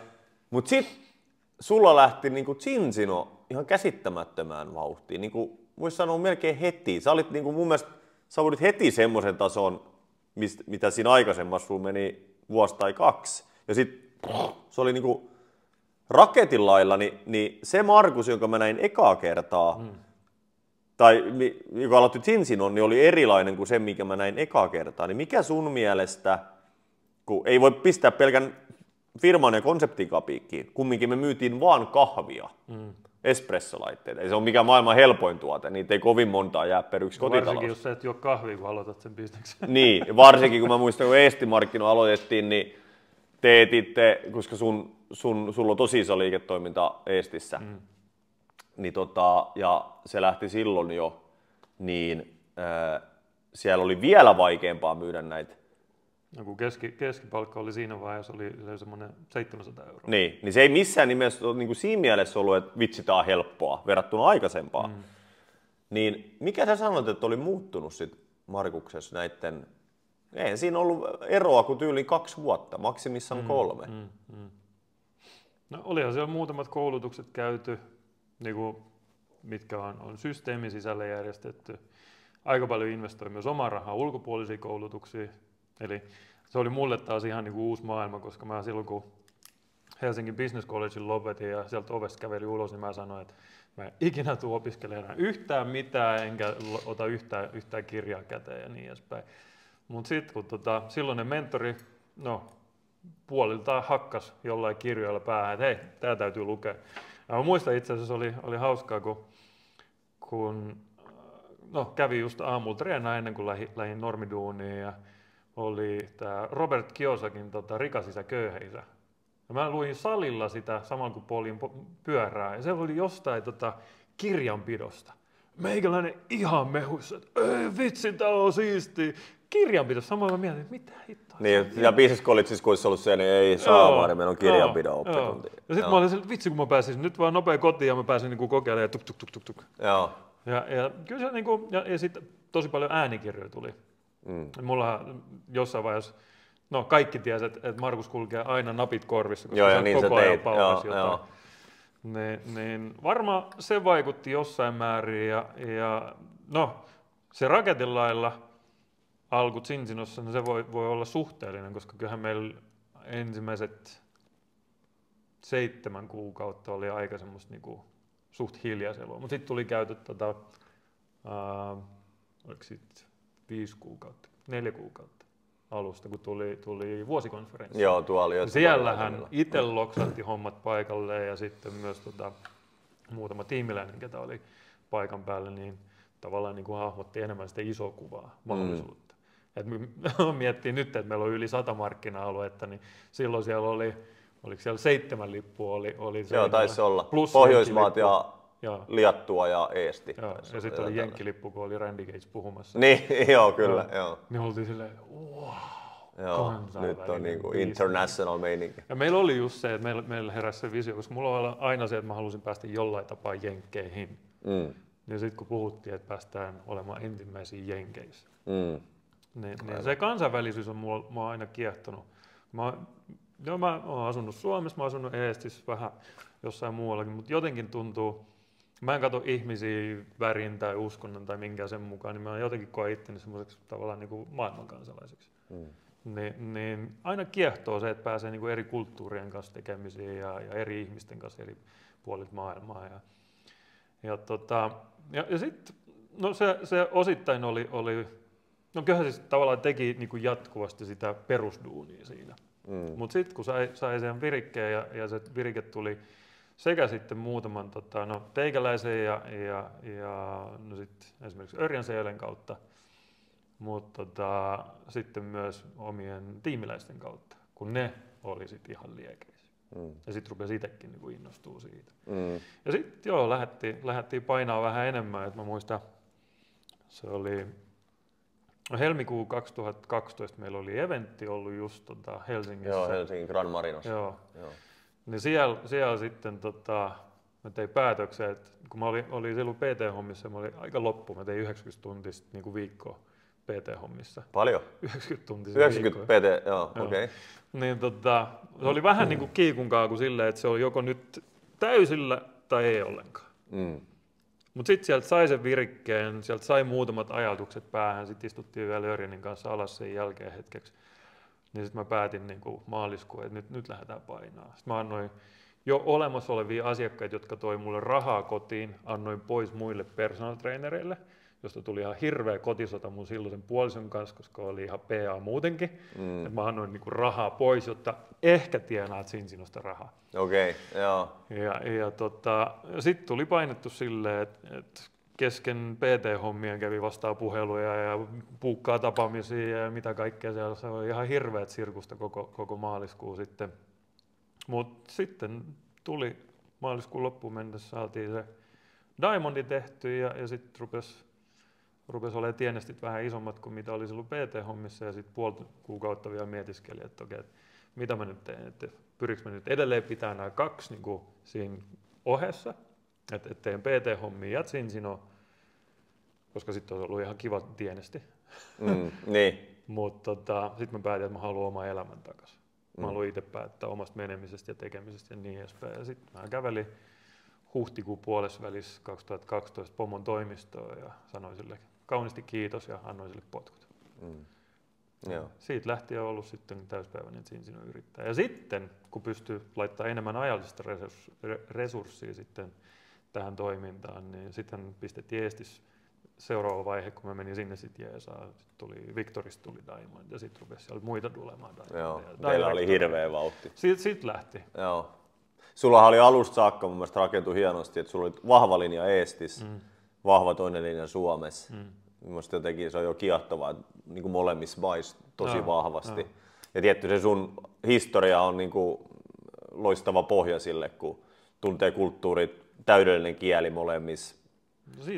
Mutta sitten sulla lähti niin kuin Zinzino ihan käsittämättömään vauhtiin. Niin kuin voisi sanoa melkein heti. Sä olit niin kuin mun mielestä, sä voit heti semmoisen tason, mitä siinä aikaisemmassa sulla meni vuosi tai 2. Ja sitten se oli niin kuin raketin lailla, niin se Markus, jonka mä näin ekaa kertaa, tai joka aloitti Zinzinon, niin oli erilainen kuin se, mikä mä näin ekaa kertaa. Niin mikä sun mielestä, kun ei voi pistää pelkän firman ja konseptin kapiikkiin, kumminkin me myytiin vaan kahvia, espressolaitteita. Ei se ole mikään maailman helpoin tuote, niitä ei kovin montaa jää per yksi kotitalossa. Varsinkin, jos sä et juo kahvia, kun aloitat sen bisneksen. Niin, varsinkin kun mä muistan, kun Eesti-markkino aloitettiin, niin te etitte, koska sulla on tosi iso liiketoiminta Eestissä, niin ja se lähti silloin jo, niin siellä oli vielä vaikeampaa myydä näitä. No kun keskipalkka oli siinä vaiheessa, oli semmoinen 700 €. Niin se ei missään nimessä ole niin kuin siinä mielessä ollut, että vitsi, tää on helppoa verrattuna aikaisempaan. Niin mikä sä sanoit, että oli muuttunut sit Markuksessa näiden. Ei siinä ollut eroa kuin tyyliin 2 vuotta, maksimissaan 3. No olihan siellä muutamat koulutukset käyty, niin kuin, mitkä on systeemin sisällä järjestetty. Aika paljon investoi myös omaa rahaa ulkopuolisiin koulutuksiin. Eli se oli mulle taas ihan niin kuin uusi maailma, koska mä silloin kun Helsingin Business Collegein lopetin ja sieltä ovesta kävelin ulos, niin mä sanoin, että mä en ikinä tule opiskelemaan yhtään mitään, enkä ota yhtään kirjaa käteen ja niin edespäin. Mutta sitten kun silloinen mentori puoliltaan hakkas jollain kirjoilla päähän, että hei, tää täytyy lukea. Ja mä muistan itse asiassa oli hauskaa, kun kävi just aamulla treenaa ennen kuin lähdin normiduuniin ja oli tämä Robert Kiyosakin Rikas isä, köyhä isä. Ja mä luin salilla sitä samalla kun polin pyörää ja se oli jostain kirjanpidosta. meikäläinen ihan mehuissa, että ei vitsi, tää on siistiä. Kirjanpidossa samoin mä mietin, että mitä hittoa. Niin, ja business collegeissa, kun olisi ollut se, niin ei saa, niin meillä on kirjanpidon oppitunti. Ja sitten mä olin sille, vitsi kun mä pääsin nyt vaan nopea kotiin ja mä pääsin niinku kokeilemaan ja tuk. Joo. Ja kyllä se niinku, ja sitten tosi paljon äänikirjoja tuli. Mulla jossain vaiheessa, no kaikki tiesi, että Markus kulkee aina napit korvissa, koska ja se niin koko ajan paukas jotain. Joo. Niin varmaan se vaikutti jossain määrin ja no se Raketin lailla alku Zinzinossa, niin se voi olla suhteellinen, koska kyllähän meillä ensimmäiset 7 kuukautta oli aika semmoista niinku suht hiljaisella, mutta sitten tuli käyty oliko sitten 5 kuukautta, 4 kuukautta alusta, kun tuli vuosikonferenssi. Joo, tuo oli siellähän itse loksahti hommat paikalleen ja sitten myös muutama tiimiläinen, ketä oli paikan päällä, niin tavallaan niin kuin hahmotti enemmän sitä isoa kuvaa, mahdollisuutta. Et miettii nyt, että meillä on yli 100 markkina-aluetta, niin silloin siellä oliko siellä 7 lippua? Joo, taisi olla. Plus Pohjoismaat ja Liattua ja Eesti. Joo, ja sitten oli jenkkilippu, kun oli Randy Gage puhumassa. Niin, joo, kyllä. Joo. Niin oltiin silleen, wow, joo, nyt on niin kuin international meininki. Ja meillä oli just se, että meillä heräsi se visio, koska mulla oli aina se, että mä halusin päästä jollain tapaa jenkkeihin. Ja sitten kun puhuttiin, että päästään olemaan ensimmäisiä jenkeissä, niin se kansainvälisyys on mua aina kiehtonut. Mä oon asunut Suomessa, mä oon asunut Eestissä vähän jossain muuallakin, mutta jotenkin tuntuu, mä en katso ihmisiä värin tai uskonnon tai minkään sen mukaan, niin mä jotenkin koen itteni semmoiseksi tavallaan niin kuin maailmankansalaiseksi. Niin aina kiehtoo se, että pääsee niin kuin eri kulttuurien kanssa tekemisiin ja eri ihmisten kanssa eri puolilta maailmaa. Ja sitten no se osittain oli no kyllähän se tavallaan teki niin kuin jatkuvasti sitä perusduunia siinä. Mutta sitten kun sai sen virikkeen ja se virike tuli sekä sitten muutaman teikäläisen ja no sitten esimerkiksi Örjan Seelen kautta, mutta sitten myös omien tiimiläisten kautta, kun ne oli sitten ihan liekeissä. Ja sitten rupesi itsekin niin innostua siitä. Ja sitten joo, lähdettiin painaa vähän enemmän, että mä muistan, se oli helmikuu 2012 meillä oli eventti ollut just Helsingissä. Joo, Helsingin Grand Marinossa. Joo. Niin siellä sitten mä tein päätöksen, että kun mä olin silloin PT-hommissa, mä olin aika loppu, mä tein 90 tuntista niin kuin viikkoa PT-hommissa. Paljon? 90 tuntista 90 PT, joo, okei. Okay. Niin se oli vähän niin kuin kiikunkaaku silleen, että se on joko nyt täysillä tai ei ollenkaan. Mutta sitten sieltä sai sen virikkeen, sieltä sai muutamat ajatukset päähän, sitten istuttiin vielä Örjanin kanssa alas sen jälkeen hetkeksi. Niin sitten mä päätin niin kuin maaliskuun, että nyt lähdetään painaa. Sitten mä annoin jo olemassa olevia asiakkaita, jotka toi mulle rahaa kotiin, annoin pois muille personal trainereille, josta tuli ihan hirveä kotisota mun silloisen puolison kanssa, koska oli ihan PA muutenkin. Et mä annoin niinku rahaa pois, jotta ehkä tienaat Zinzinosta rahaa. Okei, joo. Ja sitten tuli painettu silleen, että kesken PT-hommien kävi vastaan puheluja ja puukkaa tapaamisia ja mitä kaikkea siellä. Se oli ihan hirveät sirkusta koko maaliskuu sitten. Mutta sitten tuli maaliskuun loppuun mennessä, saatiin se Diamondi tehty ja sitten rupesi olemaan tienestit vähän isommat kuin mitä oli silloin PT-hommissa ja sitten puoli kuukautta vielä mietiskelin, että okei, mitä mä nyt teen, että pyrinkö mä nyt edelleen pitää nämä 2 niin kuin siinä ohessa, että teen PT-hommia ja Zinzino, koska sitten olisi ollut ihan kiva tienesti. Niin. Mutta sitten mä päätin, että mä haluan oman elämän takaisin. Mä haluan itse päättää omasta menemisestä ja tekemisestä ja niin edespäin. Ja sitten mä kävelin huhtikuun puolesvälissä 2012 pomon toimistoon ja sanoin sille kauniisti kiitos ja annoin sille potkut. Joo. Siitä lähtien on ollut sitten täyspäiväinen Zinzinon yrittäjä. Ja sitten, kun pystyy laittamaan enemmän ajallista resurssia sitten tähän toimintaan, niin sitten pistettiin Eestissä seuraava vaihe, kun mä menin sinne sitten jeesaan. Tuli Victorista tuli Diamond ja sitten rupesi siellä muita tulemaan. Joo, teillä oli hirveä vauhti. Siitä lähti. Joo. Sullahan oli alusta saakka mun mielestä rakentui hienosti, että sulla oli vahva linja Eestissä, vahva toinen linja Suomessa. Mielestäni jotenkin se on jo kiehtovaa, niin kuin molemmissa maissa tosi vahvasti. Ja tietty se sun historia on niin kuin loistava pohja sille, kun tuntee kulttuurit, täydellinen kieli molemmissa.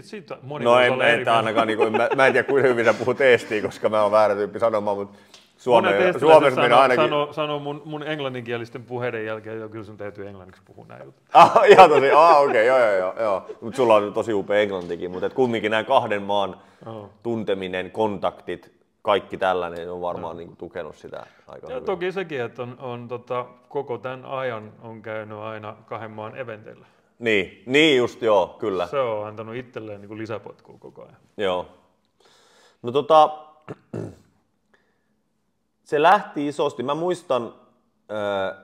Siitä moni No voisi en, olla eri mieltä. ainakaan, niin kuin, mä en tiedä kuinka hyvin sä puhut eestiä, koska mä oon väärä tyyppi sanomaan, mutta Monet Suomessa minä ainakin... sanoo mun englanninkielisten puheiden jälkeen, että kyllä sun täytyy englanniksi puhua näin jutut. Ihan tosi, okei, joo. Mutta sulla on tosi upea englantikin, mutta kumminkin nämä kahden maan tunteminen, kontaktit, kaikki tällainen on varmaan niin kuin, tukenut sitä aika hyvin. Toki sekin, että on koko tämän ajan on käynyt aina kahden maan eventeillä. Niin just joo, kyllä. Se on antanut itselleen niin kuin lisäpotkua koko ajan. Joo. No se lähti isosti. Mä muistan,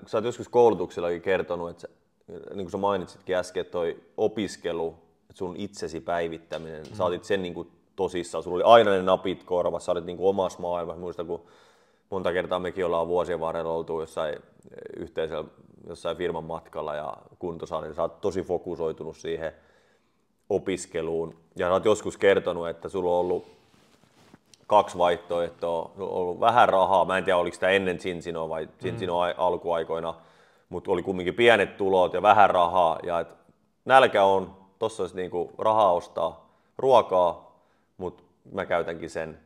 kun sä oot joskus koulutuksellakin kertonut, että niin kuin sä mainitsitkin äsken, että toi opiskelu, että sun itsesi päivittäminen, sä otit sen niin kuin tosissaan. Sulla oli aina ne napit korvassa, sä olit niin kuin omassa maailmassa. Muistan, kun monta kertaa mekin ollaan vuosien varrella oltu jossain firman matkalla ja kuntosalilla. Sä oot tosi fokusoitunut siihen opiskeluun. Ja sä oot joskus kertonut, että sulla on ollut 2 vaihtoehtoa. Sulla on ollut vähän rahaa. Mä en tiedä, oliko sitä ennen Cincinoa vai Cincinoa alkuaikoina, mutta oli kumminkin pienet tulot ja vähän rahaa. Ja et nälkä on, tossa olisi niinku rahaa ostaa ruokaa, mutta mä käytänkin sen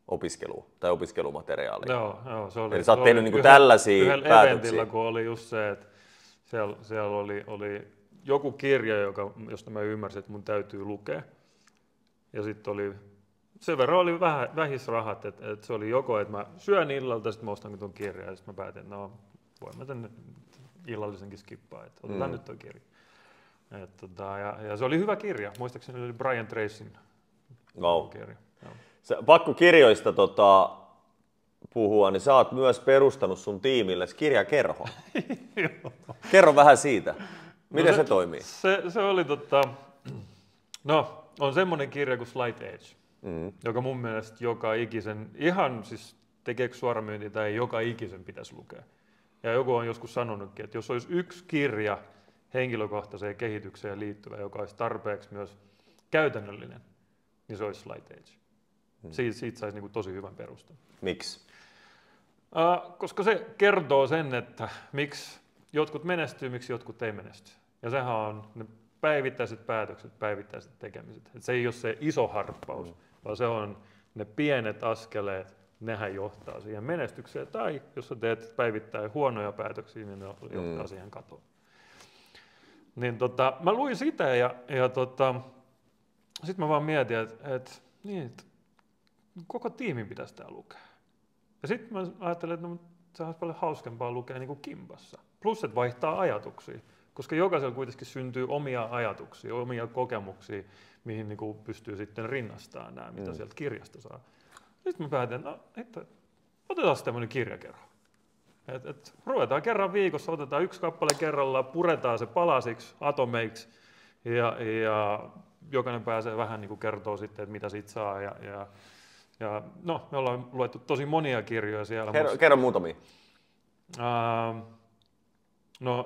opiskeluun tai opiskelumateriaaliin. Joo, se oli. Eli sä oot tehnyt niinku tällaisia yhdellä päätöksiä. eventillä, kun oli just se, että siellä oli joku kirja, josta mä ymmärsin, että mun täytyy lukea. Ja sitten oli, sen verran oli vähisrahat, että se oli joko, että mä syön illalta, sitten mä ostan tuon kirjan, ja sitten mä päätin, että no, voin mä tänne illallisenkin skippaa, että otetaan nyt tuo kirja. Ja se oli hyvä kirja, muistaakseni oli Brian Tracyn kirja. Pakko kirjoista puhua, niin sä oot myös perustanut sun tiimille kirjakerhon. Kerro vähän siitä. Miten se toimii? Se oli on semmoinen kirja kuin Slight Edge, joka mun mielestä joka ikisen, ihan siis tekeekö suoramyynti tai joka ikisen pitäisi lukea. Ja joku on joskus sanonutkin, että jos olisi yksi kirja henkilökohtaiseen kehitykseen liittyvä, joka olisi tarpeeksi myös käytännöllinen, niin se olisi Slight Edge. Siitä saisi niinku tosi hyvän perustan. Miksi? Koska se kertoo sen, että miksi jotkut menestyy, miksi jotkut ei menesty. Ja sehän on ne päivittäiset päätökset, päivittäiset tekemiset. Et se ei ole se iso harppaus, vaan se on ne pienet askeleet, nehän johtaa siihen menestykseen. Tai jos sä teet päivittäin huonoja päätöksiä, niin ne johtaa siihen katoon. Niin mä luin sitä ja sitten mä vaan mietin, että koko tiimin pitäisi tää lukea. Ja sitten mä ajattelin, että se olisi paljon hauskempaa lukea niin kuin kimpassa. Plus, että vaihtaa ajatuksia, koska jokaisella kuitenkin syntyy omia ajatuksia, omia kokemuksia, mihin niin kuin pystyy sitten rinnastamaan nämä, mitä sieltä kirjasta saa. Sitten mä päätin, että otetaan tämmöinen kirjakerho. Ruvetaan kerran viikossa, otetaan 1 kappale kerrallaan, puretaan se palasiksi, atomeiksi, ja jokainen pääsee vähän niin kuin kertoo sitten, että mitä siitä saa. Me ollaan luettu tosi monia kirjoja siellä. Kerro muutamia.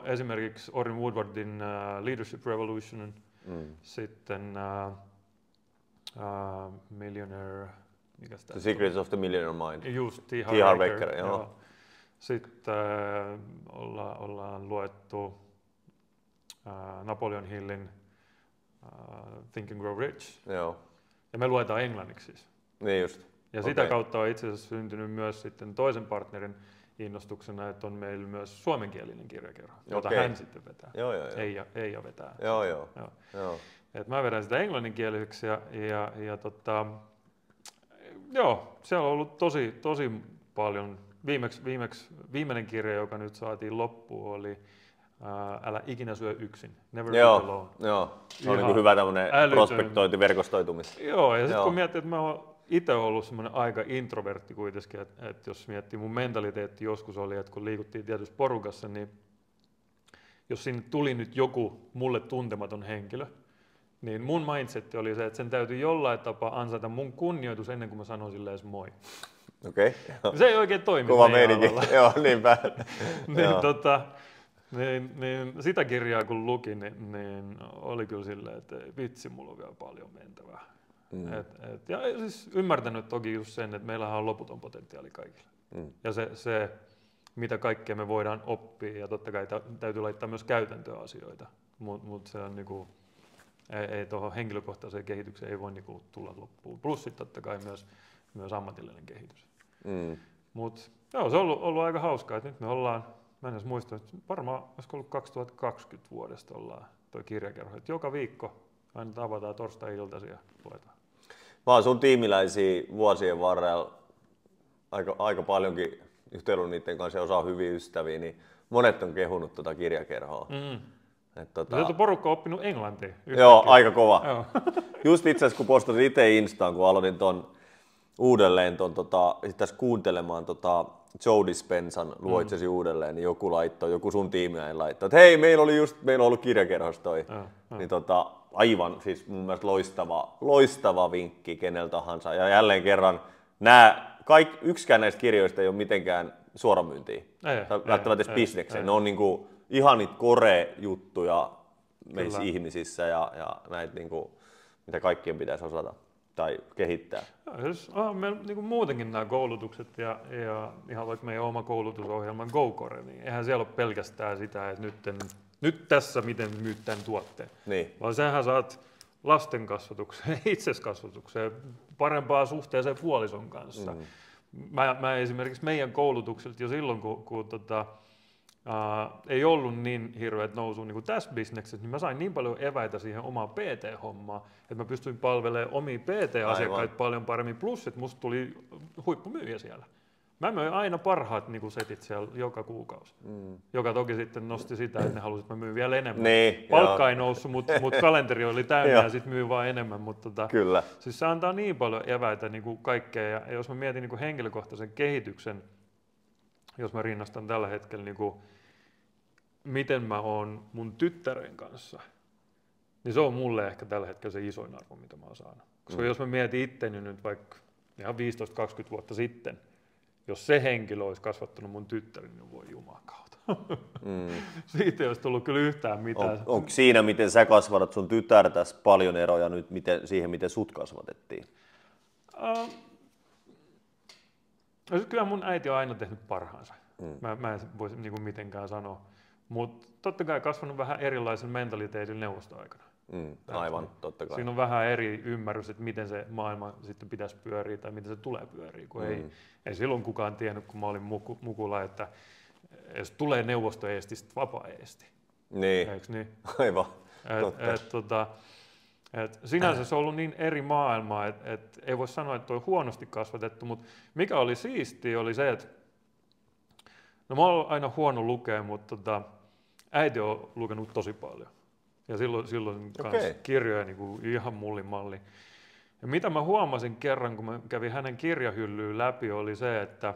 Esimerkiksi Orrin Woodwardin Leadership Revolution, sitten Millionaire, The Secrets of the Millionaire Mind. Just, T. Harv Eker, joo. Sitten ollaan luettu Napoleon Hillin Think and Grow Rich. Joo. Ja me luetaan englanniksi siis. Niin just. Ja sitä kautta on itse asiassa syntynyt myös sitten toisen partnerin innostuksena, että on meillä myös suomenkielinen kirjakerho, jota hän sitten vetää. Joo. Eija vetää. Joo. Et mä vedän sitä englanninkieliseksi siellä on ollut tosi paljon. Viimeinen kirja, joka nyt saatiin loppuun, oli Älä ikinä syö yksin. Never eat alone. Joo. Se on niin kuin hyvä tämmöinen prospektointi, verkostoitumista. Joo, ja sitten kun miettii, että mä oon itse ollut semmoinen aika introvertti kuitenkin, että jos miettii, mun mentaliteetti joskus oli, että kun liikuttiin tietyssä porukassa, niin jos sinne tuli nyt joku mulle tuntematon henkilö, niin mun mindsetti oli se, että sen täytyy jollain tapaa ansaita mun kunnioitus ennen kuin mä sanon sille edes moi. Okei. Se ei oikein toimi. Kova meininki. Joo, niinpä. Niin sitä kirjaa kun lukin, niin oli kyllä silleen, että vitsi, mulla on vielä paljon mentävää. Ja siis ymmärtänyt toki just sen, että meillähän on loputon potentiaali kaikilla. Ja se, mitä kaikkea me voidaan oppia, ja totta kai täytyy laittaa myös käytäntöön asioita. Mutta se on niinku, ei tuohon henkilökohtaiseen kehitykseen ei voi niinku tulla loppuun. Plus sitten totta kai myös ammatillinen kehitys. Mutta joo, se on ollut aika hauskaa, että nyt me ollaan, mä en edes muista, että varmaan olisiko ollut 2020 vuodesta ollaan toi kirjakerho, että joka viikko aina tavataan torstai-iltaisin ja luetaan. Mä oon sun tiimiläisiä vuosien varrella aika paljonkin yhteydellä niiden kanssa ja osa on hyviä ystäviä, niin monet on kehunut tuota kirjakerhoa. Sieltä porukka on oppinut englantia. Joo, aika kova. Joo. Just itse asiassa kun postasin itse Instaan, kun aloitin uudelleen tässä kuuntelemaan Joe Dispensan Luo itsesi uudelleen, niin joku sun tiimiläinen laittoi, että hei, meillä on ollut kirjakerhossa toi. Niin aivan siis mun mielestä loistava vinkki keneltä tahansa. Ja jälleen kerran yksikään näistä kirjoista ei ole mitenkään suoramyyntiä. Välttämättä edes bisnekseen. Ne on niinku ihan niitä core-juttuja meissä ihmisissä ja näitä niinku, mitä kaikkien pitäisi osata tai kehittää. Meillä niin muutenkin nämä koulutukset ja ihan vaikka meidän oma koulutusohjelma GoCore, niin eihän siellä ole pelkästään sitä, että nyt tässä miten myyt tämän tuotteen. Niin. Vaan sähän saat lasten kasvatukseen, itseskasvatukseen, parempaa suhteeseen puolison kanssa. Mä esimerkiksi meidän koulutukselta jo silloin, kun ei ollut niin hirveät nousu niin kuin tässä bisneksessä, niin mä sain niin paljon eväitä siihen omaan PT-hommaan, että mä pystyin palvelemaan omia PT-asiakkaita paljon paremmin, plus että musta tuli huippumyyjä siellä. Mä möin aina parhaat niin kuin setit siellä joka kuukausi, joka toki sitten nosti sitä, että ne halusivat, että mä myyn vielä enemmän. Niin, palkka ei noussut, mutta kalenteri oli täynnä ja sitten myy vaan enemmän. Mutta Kyllä. Siis se antaa niin paljon eväitä niin kuin kaikkea, ja jos mä mietin niin kuin henkilökohtaisen kehityksen, jos mä rinnastan tällä hetkellä, niin kuin, miten mä oon mun tyttären kanssa, niin se on mulle ehkä tällä hetkellä se isoin arvo, mitä mä oon saanut. Koska jos mä mietin itteni nyt vaikka ihan 15-20 vuotta sitten, jos se henkilö olisi kasvattanut mun tyttären, niin voi jumakauta. Siitä ei olisi tullut kyllä yhtään mitään. Onko siinä, miten sä kasvatat sun tytärtäsi, paljon eroja nyt siihen, miten sut kasvatettiin? Kyllä mun äiti on aina tehnyt parhaansa. Mä en voisi niin mitenkään sanoa. Mutta totta kai kasvanut vähän erilaisen mentaliteetin neuvostoaikana. Aivan, totta kai. Siinä on vähän eri ymmärrys, että miten se maailma sitten pitäisi pyöriä tai miten se tulee pyöriä. Kun ei silloin kukaan tiennyt, kun mä olin mukulla, että jos tulee neuvosto-eesti, sitten vapaa-eesti. Niin, eiks niin? Aivan, totta. Sinänsä se on ollut niin eri maailmaa, että ei voi sanoa, että on huonosti kasvatettu, mutta mikä oli siistiä oli se, että no mä oon aina huono lukea, mutta äiti on lukenut tosi paljon. Ja silloin kanssa kirjoja niin kuin ihan mullimalli. Ja mitä mä huomasin kerran, kun mä kävin hänen kirjahyllyyn läpi, oli se, että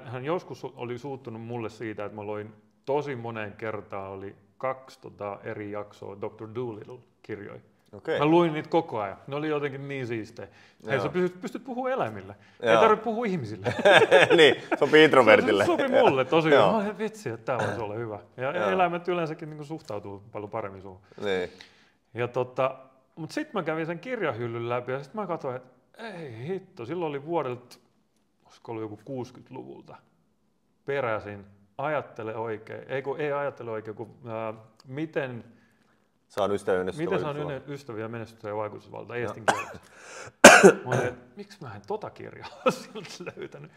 hän joskus oli suuttunut mulle siitä, että mä loin tosi moneen kertaan, oli 2 eri jaksoa Dr. Dolittle-kirjoja. Mä luin niitä koko ajan. Ne oli jotenkin niin siistejä. Hei, sä pystyt puhumaan eläimille. Ei tarvitse puhua ihmisille. Niin, sopii introvertille. Se sopi mulle tosi hyvä. Vitsi, että tämä voisi olla hyvä. Ja eläimet yleensäkin niin suhtautuu paljon paremmin suhun. Niin. Mutta sitten mä kävin sen kirjahyllyn läpi ja sitten mä katsoin, että ei hitto, silloin oli vuodelta, olisiko ollut joku 60-luvulta, peräisin, ajattele oikein, ei ajattele oikein, kun miten saan ystäviä menestystä ja vaikutusvaltaa estin kielessä. Mä olin, että miksi mä en tota kirjaa siltä löytänyt?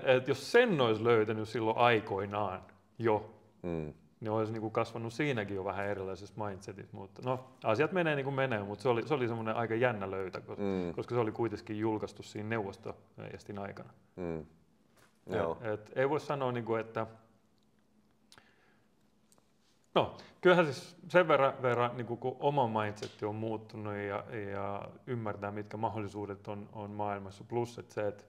Et jos sen olisi löytänyt silloin aikoinaan jo, niin olisi niinku kasvanut siinäkin jo vähän erilaisessa mindsetissa. Mutta no, asiat menee niin kuin menee, mutta se oli semmoinen aika jännä löytä, koska se oli kuitenkin julkaistu siinä neuvosto-estin aikana. Ei voi sanoa, niinku, että no, kyllähän siis sen verran niin kun oma mindset on muuttunut ja ymmärtää, mitkä mahdollisuudet on maailmassa, plus että se, että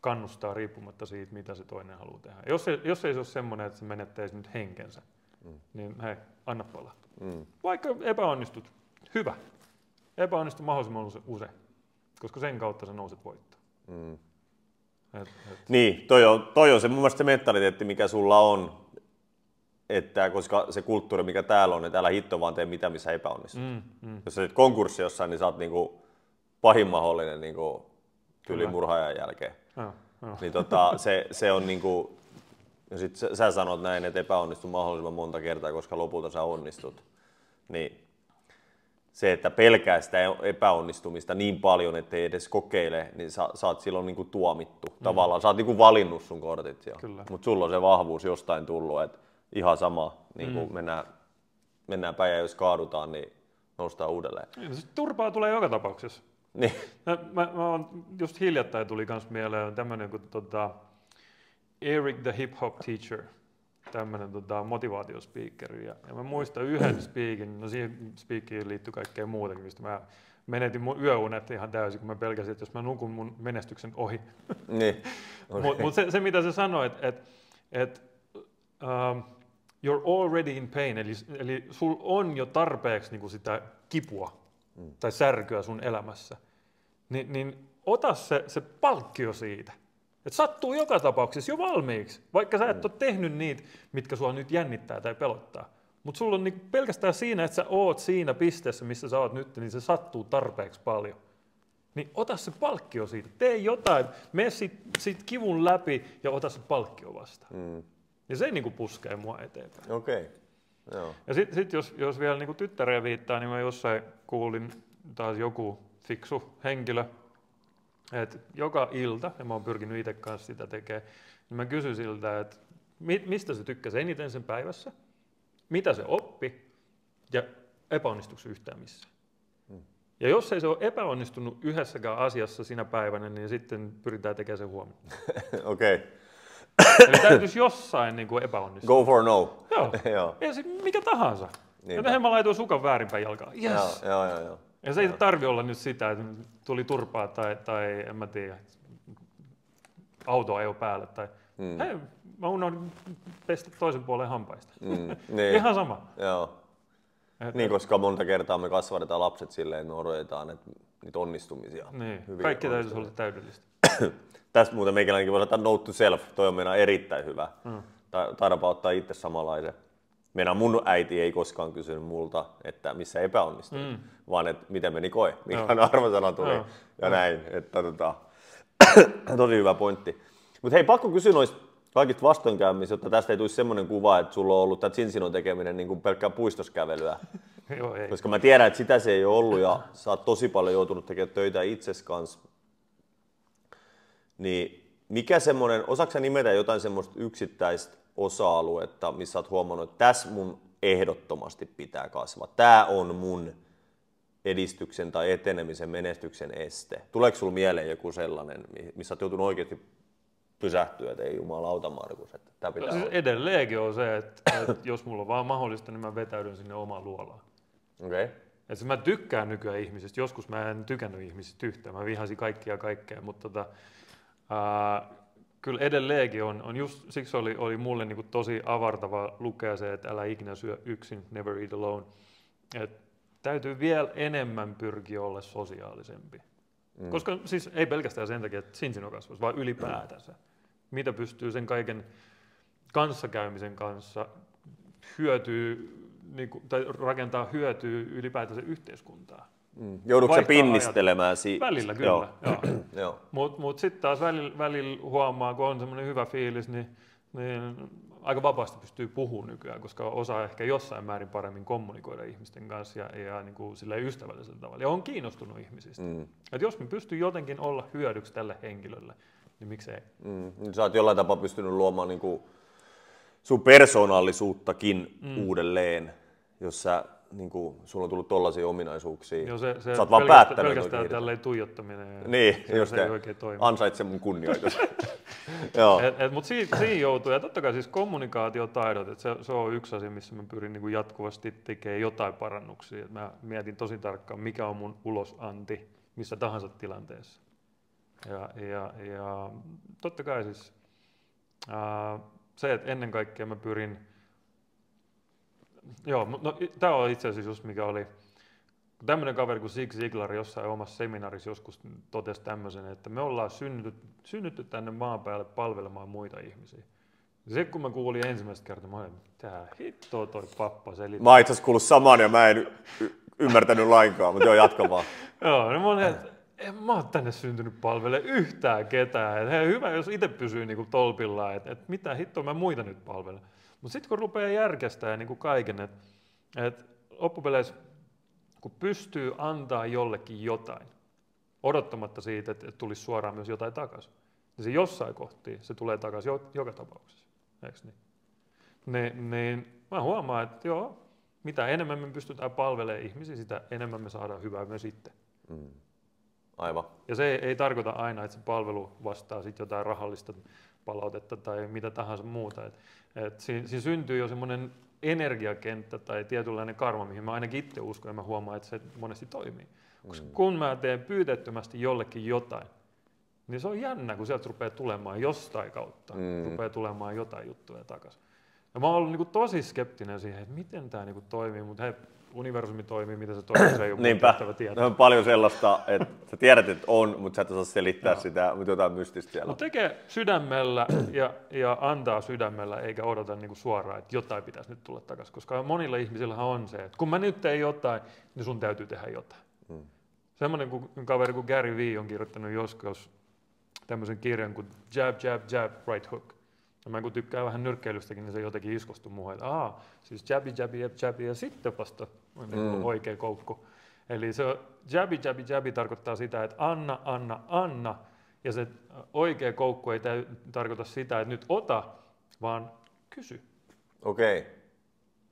kannustaa riippumatta siitä, mitä se toinen haluaa tehdä. Jos ei se ole semmoinen, että se menettäisi nyt henkensä, niin hei, anna palaa. Vaikka epäonnistut, hyvä. Epäonnistu mahdollisimman usein, koska sen kautta sä nouset voittoon. Niin, toi on se mun mielestä se mentaliteetti, mikä sulla on. Että koska se kulttuuri, mikä täällä on, että älä hitto vaan tee mitään, missä epäonnistut. Jos sä olet konkurssi jossain, niin sä oot niinku pahin mahdollinen niinku tylimurhaajan jälkeen. Niin se on niinku, ja sit sä sanot näin, että epäonnistu mahdollisimman monta kertaa, koska lopulta sä onnistut, niin se, että pelkää sitä epäonnistumista niin paljon, ettei edes kokeile, niin sä oot silloin niin kuin tuomittu. Tavallaan sä oot niin kuin valinnut sun kortit siellä. Mutta sulla on se vahvuus jostain tullut, että ihan sama, niin kuin mennään päin ja jos kaadutaan, niin noustaan uudelleen. Turpaa tulee joka tapauksessa. Niin. Mä oon just hiljattain tuli kans mieleen tämmönen kuin Eric the Hip Hop Teacher, tämmönen motivaatiospeakeri. Ja mä muistan yhden speakin, no siihen speakiin liittyy kaikkea muutakin, mistä mä menetin mun yöunet ihan täysin, kun mä pelkäsin, että jos mä nukun mun menestyksen ohi. Niin. Mutta se mitä se sanoi, että you're already in pain, eli sul on jo tarpeeksi niin kuin sitä kipua tai särkyä sun elämässä, niin ota se palkkio siitä. Et sattuu joka tapauksessa jo valmiiksi, vaikka sä et ole tehnyt niitä, mitkä sua nyt jännittää tai pelottaa. Mutta sulla on niinku pelkästään siinä, että sä oot siinä pisteessä, missä sä oot nyt, niin se sattuu tarpeeksi paljon. Niin ota se palkkio siitä, tee jotain, mene siitä kivun läpi ja ota se palkkio vastaan. Ja se niinku puskee mua eteenpäin. Okei. Joo. Ja sit jos vielä niinku tyttäreen viittaa, niin mä jossain kuulin taas joku fiksu henkilö, että joka ilta, ja mä oon pyrkinyt itse kanssa sitä tekemään, niin mä kysyin siltä, että mistä se tykkäsi eniten sen päivässä, mitä se oppi ja epäonnistuiko se yhtään missään. Ja jos ei se ole epäonnistunut yhdessäkään asiassa sinä päivänä, niin sitten pyritään tekemään sen huomenna. Okei. Eli täytyisi jossain niin kuin epäonnistua. Go for no. Joo. Joo. Ja mikä tahansa. Niinpä. Ja mä laitoin sukan väärinpäin jalkaan. Yes. Joo. Ja se ei tarvi olla nyt sitä, että tuli turpaa tai en mä tiedä, auto ajoi päälle tai hei, mä unohdin pestä toisen puolen hampaista. Niin. Ihan sama. Joo. Niin, koska monta kertaa me kasvatetaan lapset silleen, että me odotetaan niitä onnistumisia. Niin. Kaikki täytyisi olla täydellistä. Tästä muuten meikäläinenkin voi ottaa note to self, toi on meidän erittäin hyvä. Taidaanpa ottaa itse samanlaisen. Mun äiti ei koskaan kysynyt multa, että missä epäonnistui, vaan että miten meni koe, mikä arvosana tuli ja näin. Että, tosi hyvä pointti. Mutta hei, pakko kysyä noista kaikista vastoinkäymistä, jotta tästä ei tulisi semmoinen kuva, että sulla on ollut tämä Cinsinon tekeminen niin kuin pelkkää puistoskävelyä. Joo, ei. Koska mä tiedän, että sitä se ei ole ollut ja sä oot tosi paljon joutunut tekemään töitä itses kanssa. Niin mikä semmoinen, osaatko sä nimetä jotain semmoista yksittäistä osa-aluetta, missä olet huomannut, että tässä mun ehdottomasti pitää kasvaa. Tämä on mun edistyksen tai etenemisen menestyksen este. Tuleeko sinulla mieleen joku sellainen, missä olet joutunut oikeasti pysähtyä, että ei jumalauta Markus, että tämä pitää siis olla? Edelleenkin on se, että jos mulla on vaan mahdollista, niin mä vetäydyn sinne omaan luolaan. Okei. Että mä tykkään nykyään ihmisistä. Joskus mä en tykännyt ihmisistä yhtään. Mä vihasin kaikkia, mutta kyllä edelleenkin on just siksi oli mulle niinku tosi avartava lukea se, että älä ikinä syö yksin, never eat alone. Et täytyy vielä enemmän pyrkiä olla sosiaalisempi. Koska siis ei pelkästään sen takia, että Cincino kasvaisi, vaan ylipäätänsä. Mitä pystyy sen kaiken kanssakäymisen kanssa hyötyy, niinku, tai rakentaa hyötyä ylipäätänsä yhteiskuntaa. Joudutko sä pinnistelemään siitä? Välillä kyllä, joo. Mutta sitten taas välillä huomaa, kun on semmoinen hyvä fiilis, niin aika vapaasti pystyy puhumaan nykyään, koska osaa ehkä jossain määrin paremmin kommunikoida ihmisten kanssa ja niin kuin silleen ystävällisellä tavalla. Ja on kiinnostunut ihmisistä. Et jos me pystyy jotenkin olla hyödyksi tälle henkilölle, niin miksei? Sä oot jollain tapaa pystynyt luomaan niin kuin sun persoonallisuuttakin uudelleen, jos sä niin kuin, sulla on tullut tollaisia ominaisuuksia. Joo, sä oot vaan päättänyt pelkästään tälleen tuijottaminen. Niin, just se ei oikein toimi. Ansaitse mun kunnioitus. Mutta siihen joutuu, ja totta kai siis kommunikaatiotaidot, että se on yksi asia, missä mä pyrin niin kuin jatkuvasti tekemään jotain parannuksia. Et mä mietin tosi tarkkaan, mikä on mun ulosanti missä tahansa tilanteessa. Ja totta kai siis se, että ennen kaikkea mä pyrin. Joo, no, tämä on itse asiassa just mikä oli. Tämmöinen kaveri kuin Zig Ziglar jossain omassa seminaarissa joskus totesi tämmöisen, että me ollaan synnytty tänne maan päälle palvelemaan muita ihmisiä. Ja se kun mä kuulin ensimmäistä kertaa, mä olin, tää hittoa toi pappa selittää. Mä oon itse asiassa kuullut saman ja mä en ymmärtänyt lainkaan, mutta joo, jatka vaan. Joo, no mä olin, en mä oon tänne syntynyt palvelemaan yhtään ketään. Et hei, hyvä, jos itse pysyy niinku tolpillaan, että et mitä hittoa mä muita nyt palvelen. Mutta sitten kun rupeaa järkestää niinku kaiken, että loppupeleissä kun pystyy antaa jollekin jotain, odottamatta siitä, että tulisi suoraan myös jotain takaisin, niin se jossain kohti se tulee takaisin joka tapauksessa. Eikö niin? Niin mä huomaan, että joo, mitä enemmän me pystytään palvelemaan ihmisiä, sitä enemmän me saadaan hyvää myös itse. Aivan. Ja se ei tarkoita aina, että se palvelu vastaa sit jotain rahallista palautetta tai mitä tahansa muuta. Siinä syntyy jo semmoinen energiakenttä tai tietynlainen karma, mihin mä ainakin itse uskon ja mä huomaan, että se monesti toimii. Koska kun mä teen pyytettömästi jollekin jotain, niin se on jännä, kun sieltä rupeaa tulemaan jostain kautta, rupeaa tulemaan jotain juttuja takaisin. Ja mä oon ollut niinku tosi skeptinen siihen, että miten tämä niinku toimii, mutta hei, universumi toimii, miten se toimii, se ei ole mun tehtävä tietää. On paljon sellaista, että sä tiedät, että on, mutta sä et osaa selittää sitä, mutta jotain mystistä siellä. Mutta tekee sydämellä ja antaa sydämellä, eikä odota niinku suoraan, että jotain pitäisi nyt tulla takaisin. Koska monilla ihmisillä on se, että kun mä nyt teen jotain, niin sun täytyy tehdä jotain. Semmoinen kaveri kuin Gary Vee on kirjoittanut joskus tämmöisen kirjan kuin Jab, Jab, Jab, Right Hook. Ja mä kun tykkään vähän nyrkkeilystäkin, niin se jotenkin iskostui muuhun, että siis jabi, jabi, jabi ja sitten vasta oikea koukku. Eli se jabi, jabi, jabi tarkoittaa sitä, että anna, anna, anna. Ja se oikea koukku ei tarkoita sitä, että nyt ota, vaan kysy. Okei.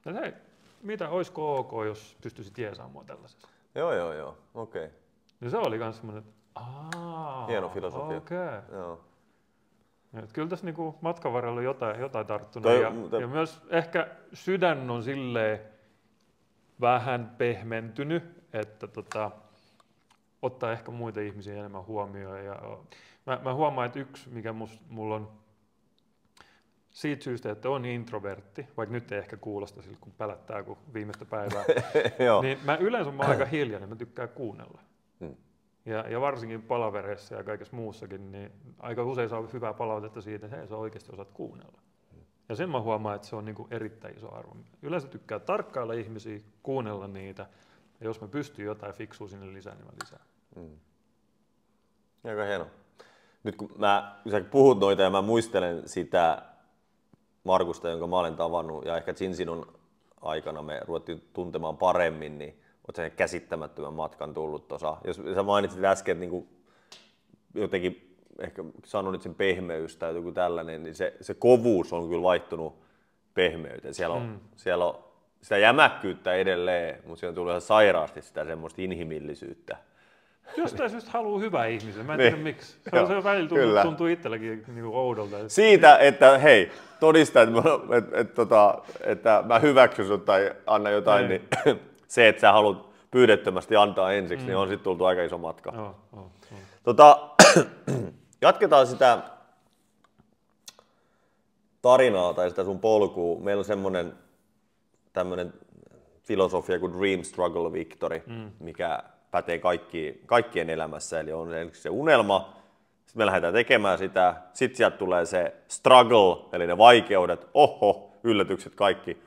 Okay. Hei, mitä, olisiko ok, jos pystyisit jeesaamaan mua tällaisessa? Joo, okei. Ja se oli myös semmoinen, hieno filosofia. Okay. Joo. Et kyllä tässä niinku matkan varrella on jotain tarttunut ja myös ehkä sydän on silleen vähän pehmentynyt, että ottaa ehkä muita ihmisiä enemmän huomioon. Ja mä huomaan, että yksi mikä mulla on siitä syystä, että on introvertti, vaikka nyt ei ehkä kuulosta siltä kun pälättää kun viimeistä päivää, niin mä yleensä olen aika hiljainen, mä tykkään kuunnella. Ja varsinkin palavereissa ja kaikessa muussakin, niin aika usein saa hyvää palautetta siitä, että hei, sä oikeasti osaat kuunnella. Ja sen mä huomaan, että se on niin kuin erittäin iso arvo. Yleensä tykkää tarkkailla ihmisiä, kuunnella niitä, ja jos mä pystyn jotain fiksua sinne lisää, niin mä lisään. Aika hieno. Nyt kun sä puhut noita ja mä muistelen sitä Markusta, jonka mä olen tavannut, ja ehkä Cinzinon aikana me ruvettiin tuntemaan paremmin, niin oot sen käsittämättömän matkan tullut tuossa. Jos sä mainitsit äsken, että niin jotenkin ehkä sanoit sen pehmeys tai joku tällainen, niin se kovuus on kyllä vaihtunut pehmeyteen. Siellä on sitä jämäkkyyttä edelleen, mutta siellä on tullut ihan sairaasti sitä semmoista inhimillisyyttä. Jostain syystä haluaa hyvää ihmistä, mä en tiedä miksi. Se välillä tuntuu itselläkin niin oudolta. Siitä, että hei, todista, että mä hyväksyn sut tai anna jotain, niin se, että sä haluat pyydettömästi antaa ensiksi, niin on sitten tultu aika iso matka. Jatketaan sitä tarinaa tai sitä sun polkua. Meillä on semmoinen tämmöinen filosofia kuin Dream, Struggle, Victory, mikä pätee kaikkien elämässä. Eli on se unelma, sitten me lähdetään tekemään sitä, sitten sieltä tulee se struggle, eli ne vaikeudet, yllätykset kaikki,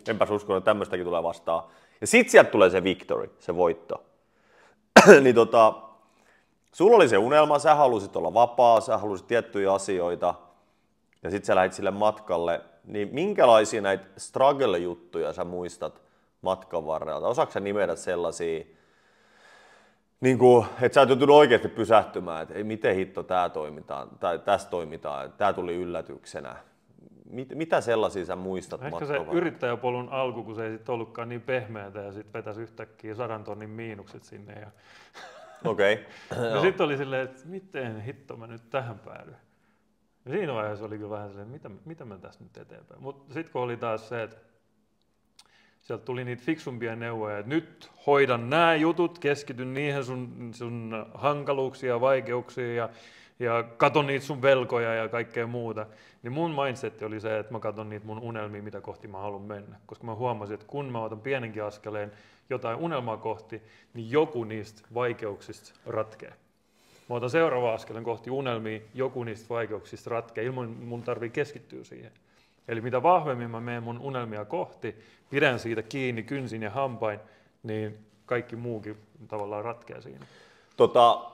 enpäs usko, että tämmöistäkin tulee vastaan. Ja sitten sieltä tulee se victory, se voitto. Niin sulla oli se unelma, sä halusit olla vapaa, sä halusit tiettyjä asioita, ja sitten sä lähdit sille matkalle. Niin minkälaisia näitä struggle-juttuja sä muistat matkan varrelta? Osaatko sä nimetä sellaisia, niin kuin, että sä oot joutunut oikeasti pysähtymään, että ei, miten hitto tää toimitaan, tai tässä toimitaan, tää tuli yllätyksenä. Mitä sellaisia sä muistat ehkä matkan se varrella? yrittäjäpolun alku, kun se ei sit ollutkaan niin pehmeätä ja sitten vetäisi yhtäkkiä 100 tonnin miinukset sinne. Ja Okei. ja sitten oli silleen, että miten hitto mä nyt tähän päädyin. Ja siinä vaiheessa oli kyllä vähän silleen, mitä mä tässä nyt eteenpäin. Mutta sitten kun oli taas se, että sieltä tuli niitä fiksumpia neuvoja, että nyt hoidan nämä jutut, keskityn niihin sun hankaluuksiin ja vaikeuksiin ja katon niitä sun velkoja ja kaikkea muuta. Niin mun mindsetti oli se, että mä katon niitä mun unelmia, mitä kohti mä haluan mennä. Koska mä huomasin, että kun mä otan pienenkin askeleen jotain unelmaa kohti, niin joku niistä vaikeuksista ratkee. Mä otan seuraavan askeleen kohti unelmia, joku niistä vaikeuksista ratkee, ilman mun tarvii keskittyä siihen. Eli mitä vahvemmin mä menen mun unelmia kohti, pidän siitä kiinni kynsin ja hampain, niin kaikki muukin tavallaan ratkeaa siinä.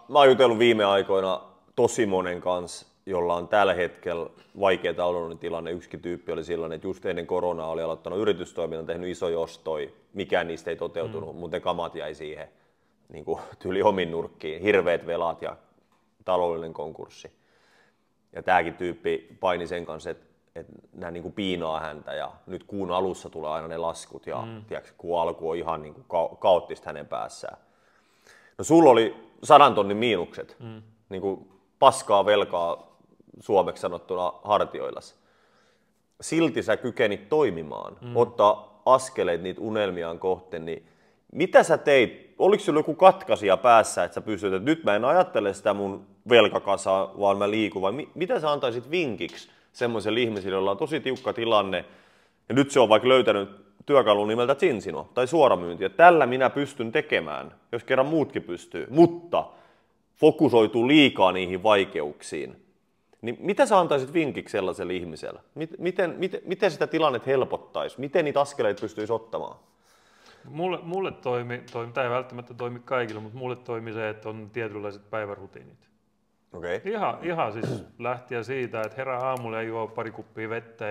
Mä oon jutellut viime aikoina tosi monen kanssa, jolla on tällä hetkellä vaikea taloudellinen tilanne. Yksikin tyyppi oli sellainen, että just ennen koronaa oli aloittanut yritystoiminnan, tehnyt isoja ostoja. Mikään niistä ei toteutunut, mutta ne kamat jäi siihen niin kuin tyyli omin nurkkiin. Hirveät velat ja taloudellinen konkurssi. Ja tämäkin tyyppi paini sen kanssa, että nämä niin kuin piinaa häntä ja nyt kuun alussa tulee aina ne laskut ja tiedätkö, kuun alku on ihan niin kuin kaoottista hänen päässään. No sulla oli 100 000 miinukset, niin kuin paskaa velkaa suomeksi sanottuna hartioillas. Silti sä kykenit toimimaan, ottaa askeleet niitä unelmiaan kohteen, niin mitä sä teit? Oliko sulla joku katkaisija päässä, että sä pystyt, että nyt mä en ajattele sitä mun velkakasaa, vaan mä liikun, vai mitä sä antaisit vinkiksi semmoiselle ihmiselle, jolla on tosi tiukka tilanne, ja nyt se on vaikka löytänyt työkalun nimeltä Zinsino tai suoramyynti, että tällä minä pystyn tekemään, jos kerran muutkin pystyy, mutta fokusoituu liikaa niihin vaikeuksiin. Niin mitä sä antaisit vinkiksi sellaiselle ihmiselle? Miten sitä tilannetta helpottaisi? Miten niitä askeleita pystyisi ottamaan? Mulle toimi, tämä ei välttämättä toimi kaikille, mutta mulle toimi se, että on tietynlaiset päivärutiinit. Okay. Ihan siis lähtien siitä, että herää aamulla ja juo pari kuppia vettä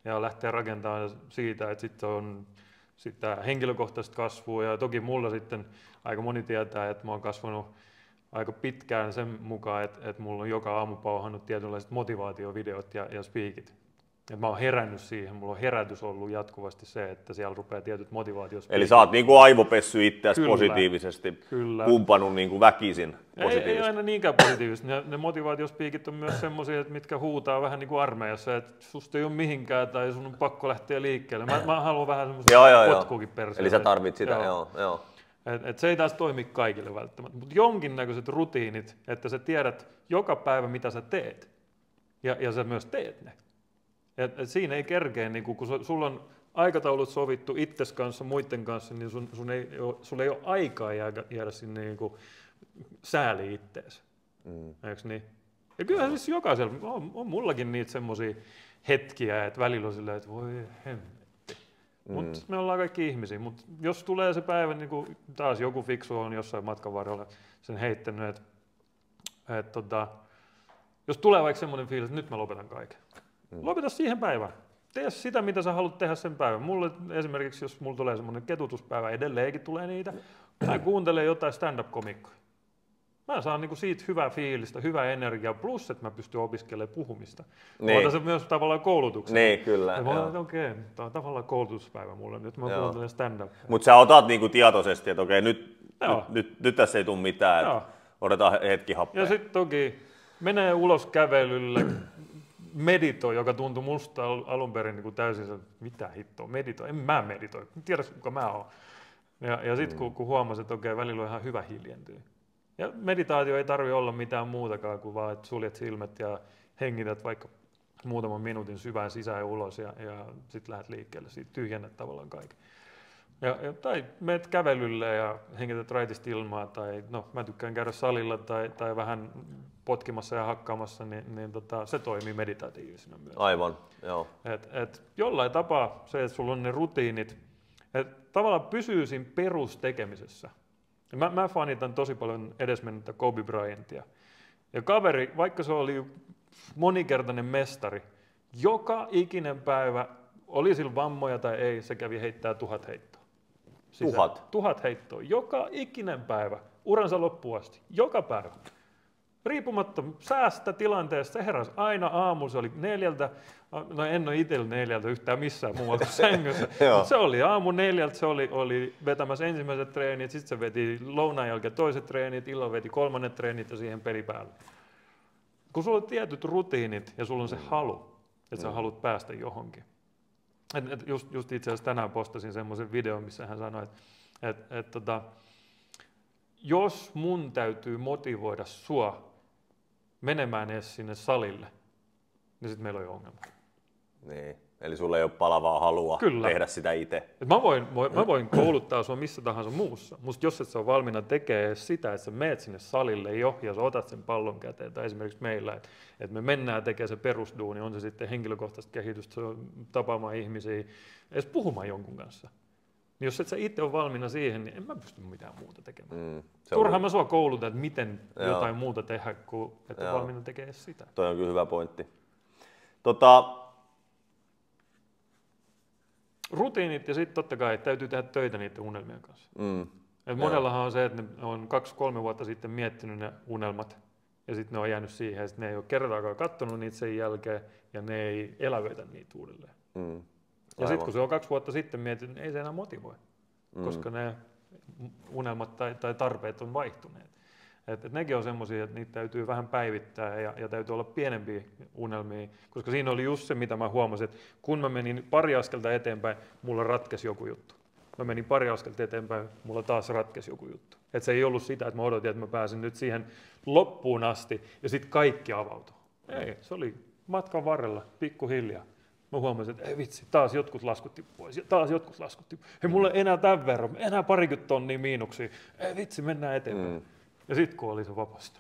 ja lähtee rakentamaan siitä, että sitten on sitä henkilökohtaista kasvua. Ja toki mulla sitten aika moni tietää, että mä oon kasvanut aika pitkään sen mukaan, että mulla on joka aamu pauhannut tietynlaiset motivaatiovideot ja speakit. Et mä oon herännyt siihen, mulla on herätys ollut jatkuvasti se, että siellä rupeaa tietyt motivaatiospiikit. Eli sä oot niinku aivopessy itseäsi positiivisesti, pumpannut niinku väkisin positiivisesti. Ei aina niinkään positiivisesti. Ne motivaatiospiikit on myös semmoisia, mitkä huutaa vähän niin kuin armeijassa, että susta ei ole mihinkään tai sun on pakko lähteä liikkeelle. Mä haluan vähän semmoista potkuukin perseelle. Eli sä tarvit sitä, joo. Et se ei taas toimi kaikille välttämättä, mutta jonkinnäköiset rutiinit, että sä tiedät joka päivä mitä sä teet ja sä myös teet ne. Et siinä ei kerkeä, niin kun sulla on aikataulut sovittu itses kanssa, muiden kanssa, niin sulla ei ole aikaa jäädä sinne niin sääli ittees. Eikö niin? Ja kyllähän siis jokaisella, on mullakin niitä semmoisia hetkiä, että välillä on silleen, että voi hemmetti. Mutta me ollaan kaikki ihmisiä, mutta jos tulee se päivä, niin kuin taas joku fiksu on jossain matkan varrella sen heittänyt, että jos tulee vaikka semmoinen fiilis, että nyt mä lopetan kaiken. Lopeta siihen päivään. Tee sitä, mitä sä haluat tehdä sen päivän. Mulle esimerkiksi, jos mulla tulee semmoinen ketutuspäivä, edelleenkin tulee niitä, mä kuuntelen jotain stand-up-komikkoja. Mä saan niinku siitä hyvää fiilistä, hyvää energiaa, plus että mä pystyn opiskelemaan puhumista. Niin. Otan se myös tavallaan koulutuksena. Niin, kyllä. Ja mä olen, okei, tää on tavallaan koulutuspäivä mulle, nyt mä kuuntelen stand-upia. Mutta sä otat niinku tietoisesti, että okei, nyt tässä ei tule mitään, että otetaan hetki happea. Ja sitten toki menee ulos kävelylle, meditoi, joka tuntui musta alun perin niin täysin, mitä hittoa, meditoi, en mä meditoi, en tiedä kuka mä oon. Ja sitten kun huomasin, että okei, välillä on ihan hyvä hiljentyä. Ja meditaatio ei tarvitse olla mitään muutakaan kuin vaan, että suljet silmät ja hengität vaikka muutaman minuutin syvään sisään ja ulos ja sitten lähdet liikkeelle, siitä tyhjennät tavallaan kaiken. Tai menet kävelylle ja hengität raitista ilmaa, tai no mä tykkään käydä salilla tai vähän potkimassa ja hakkaamassa, niin se toimii meditatiivisena myös. Aivan, joo. Et jollain tapaa se, että sulla on ne rutiinit, että tavallaan pysyy siinä perustekemisessä. Mä fanitan tosi paljon edesmennyttä Kobe Bryantia. Ja kaveri, vaikka se oli monikertainen mestari, joka ikinen päivä, oli sillä vammoja tai ei, se kävi heittää 1000 heittoa. 1000 heittoa. Joka ikinen päivä, uransa loppuun asti. Joka päivä. Riippumatta säästä tilanteesta, se heräsi aina aamulla, se oli 4, no en ole itsellä 4 yhtään missään muualta sängyssä, mutta se oli aamu 4, se oli vetämässä ensimmäiset treenit, sitten se veti lounaan jälkeen toiset treenit, illalla veti 3. treenit ja siihen peli päälle. Kun sulla on tietyt rutiinit ja sulla on se halu, että sä haluat päästä johonkin. Just itse asiassa tänään postasin semmoisen videon, missä hän sanoi, että jos mun täytyy motivoida sua menemään edes sinne salille, niin sitten meillä on jo ongelma. Niin, eli sulla ei ole palavaa halua tehdä sitä itse. Mä voin kouluttaa sua missä tahansa muussa, mutta jos et sä ole valmiina tekemään sitä, että sä meet sinne salille ja sä otat sen pallon käteen, tai esimerkiksi meillä, että me mennään tekemään se perusduuni, on se sitten henkilökohtaista kehitystä, se on tapaamaan ihmisiä, edes puhumaan jonkun kanssa. Niin jos et sä itse ole valmiina siihen, niin en mä pysty mitään muuta tekemään. Se Turhaan mä sua koulutan, että miten jotain muuta tehdä, kun et ole valmiina tekemään sitä. Toi on kyllä hyvä pointti. Rutiinit ja sitten totta kai täytyy tehdä töitä niiden unelmien kanssa. Et monellahan on se, että ne on 2-3 vuotta sitten miettinyt ne unelmat ja sitten ne on jäänyt siihen ja sitten ne ei ole kertaakaan katsonut niitä sen jälkeen ja ne ei elävöitä niitä uudelleen. Ja sitten kun se on 2 vuotta sitten miettinyt, niin ei se enää motivoi, koska ne unelmat tai tarpeet on vaihtuneet. Et nekin on semmoisia, että niitä täytyy vähän päivittää ja täytyy olla pienempiä unelmia, koska siinä oli just se, mitä mä huomasin, että kun mä menin pari askelta eteenpäin, mulla ratkesi joku juttu. Mä menin pari askelta eteenpäin, mulla taas ratkesi joku juttu. Et se ei ollut sitä, että mä odotin, että mä pääsin nyt siihen loppuun asti ja sitten kaikki avautui. Ei, se oli matkan varrella, pikkuhiljaa. Mä huomasin, että ei vitsi, taas jotkut laskutti pois, ja taas jotkut laskutti pois. Hei, mulla ei enää tämän verran, enää 20 tonnia miinuksia. Ei vitsi, mennään eteenpäin. Ja sitten kun oli se vapaus,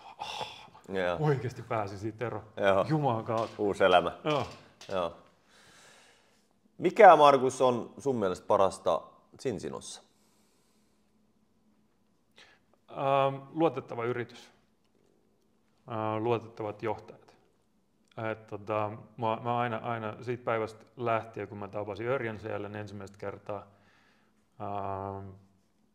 oikeasti pääsi siitä eroon. Jumalan kautta. Uusi elämä. Joo. Mikä, Markus, on sun mielestä parasta Cincinossa? Luotettava luotettavat johtajat. Mä aina siitä päivästä lähtien, kun mä tapasin Örjan siellä ensimmäistä kertaa,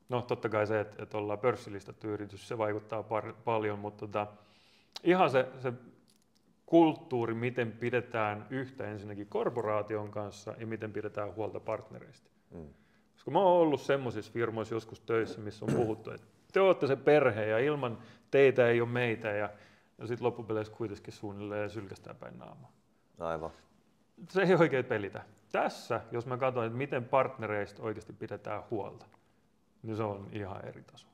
no totta kai se, että ollaan pörssilistattu yritys, se vaikuttaa paljon, mutta ihan se kulttuuri, miten pidetään yhtä ensinnäkin korporaation kanssa ja miten pidetään huolta partnereista. Koska mä oon ollut semmoisissa firmoissa joskus töissä, missä on puhuttu, että te olette se perhe ja ilman teitä ei ole meitä ja sitten loppupeleissä kuitenkin suunnilleen sylkästään päin naamaa. Aivan. Se ei oikein pelitä. Tässä, jos mä katson, että miten partnereista oikeasti pidetään huolta, niin se on ihan eri taso.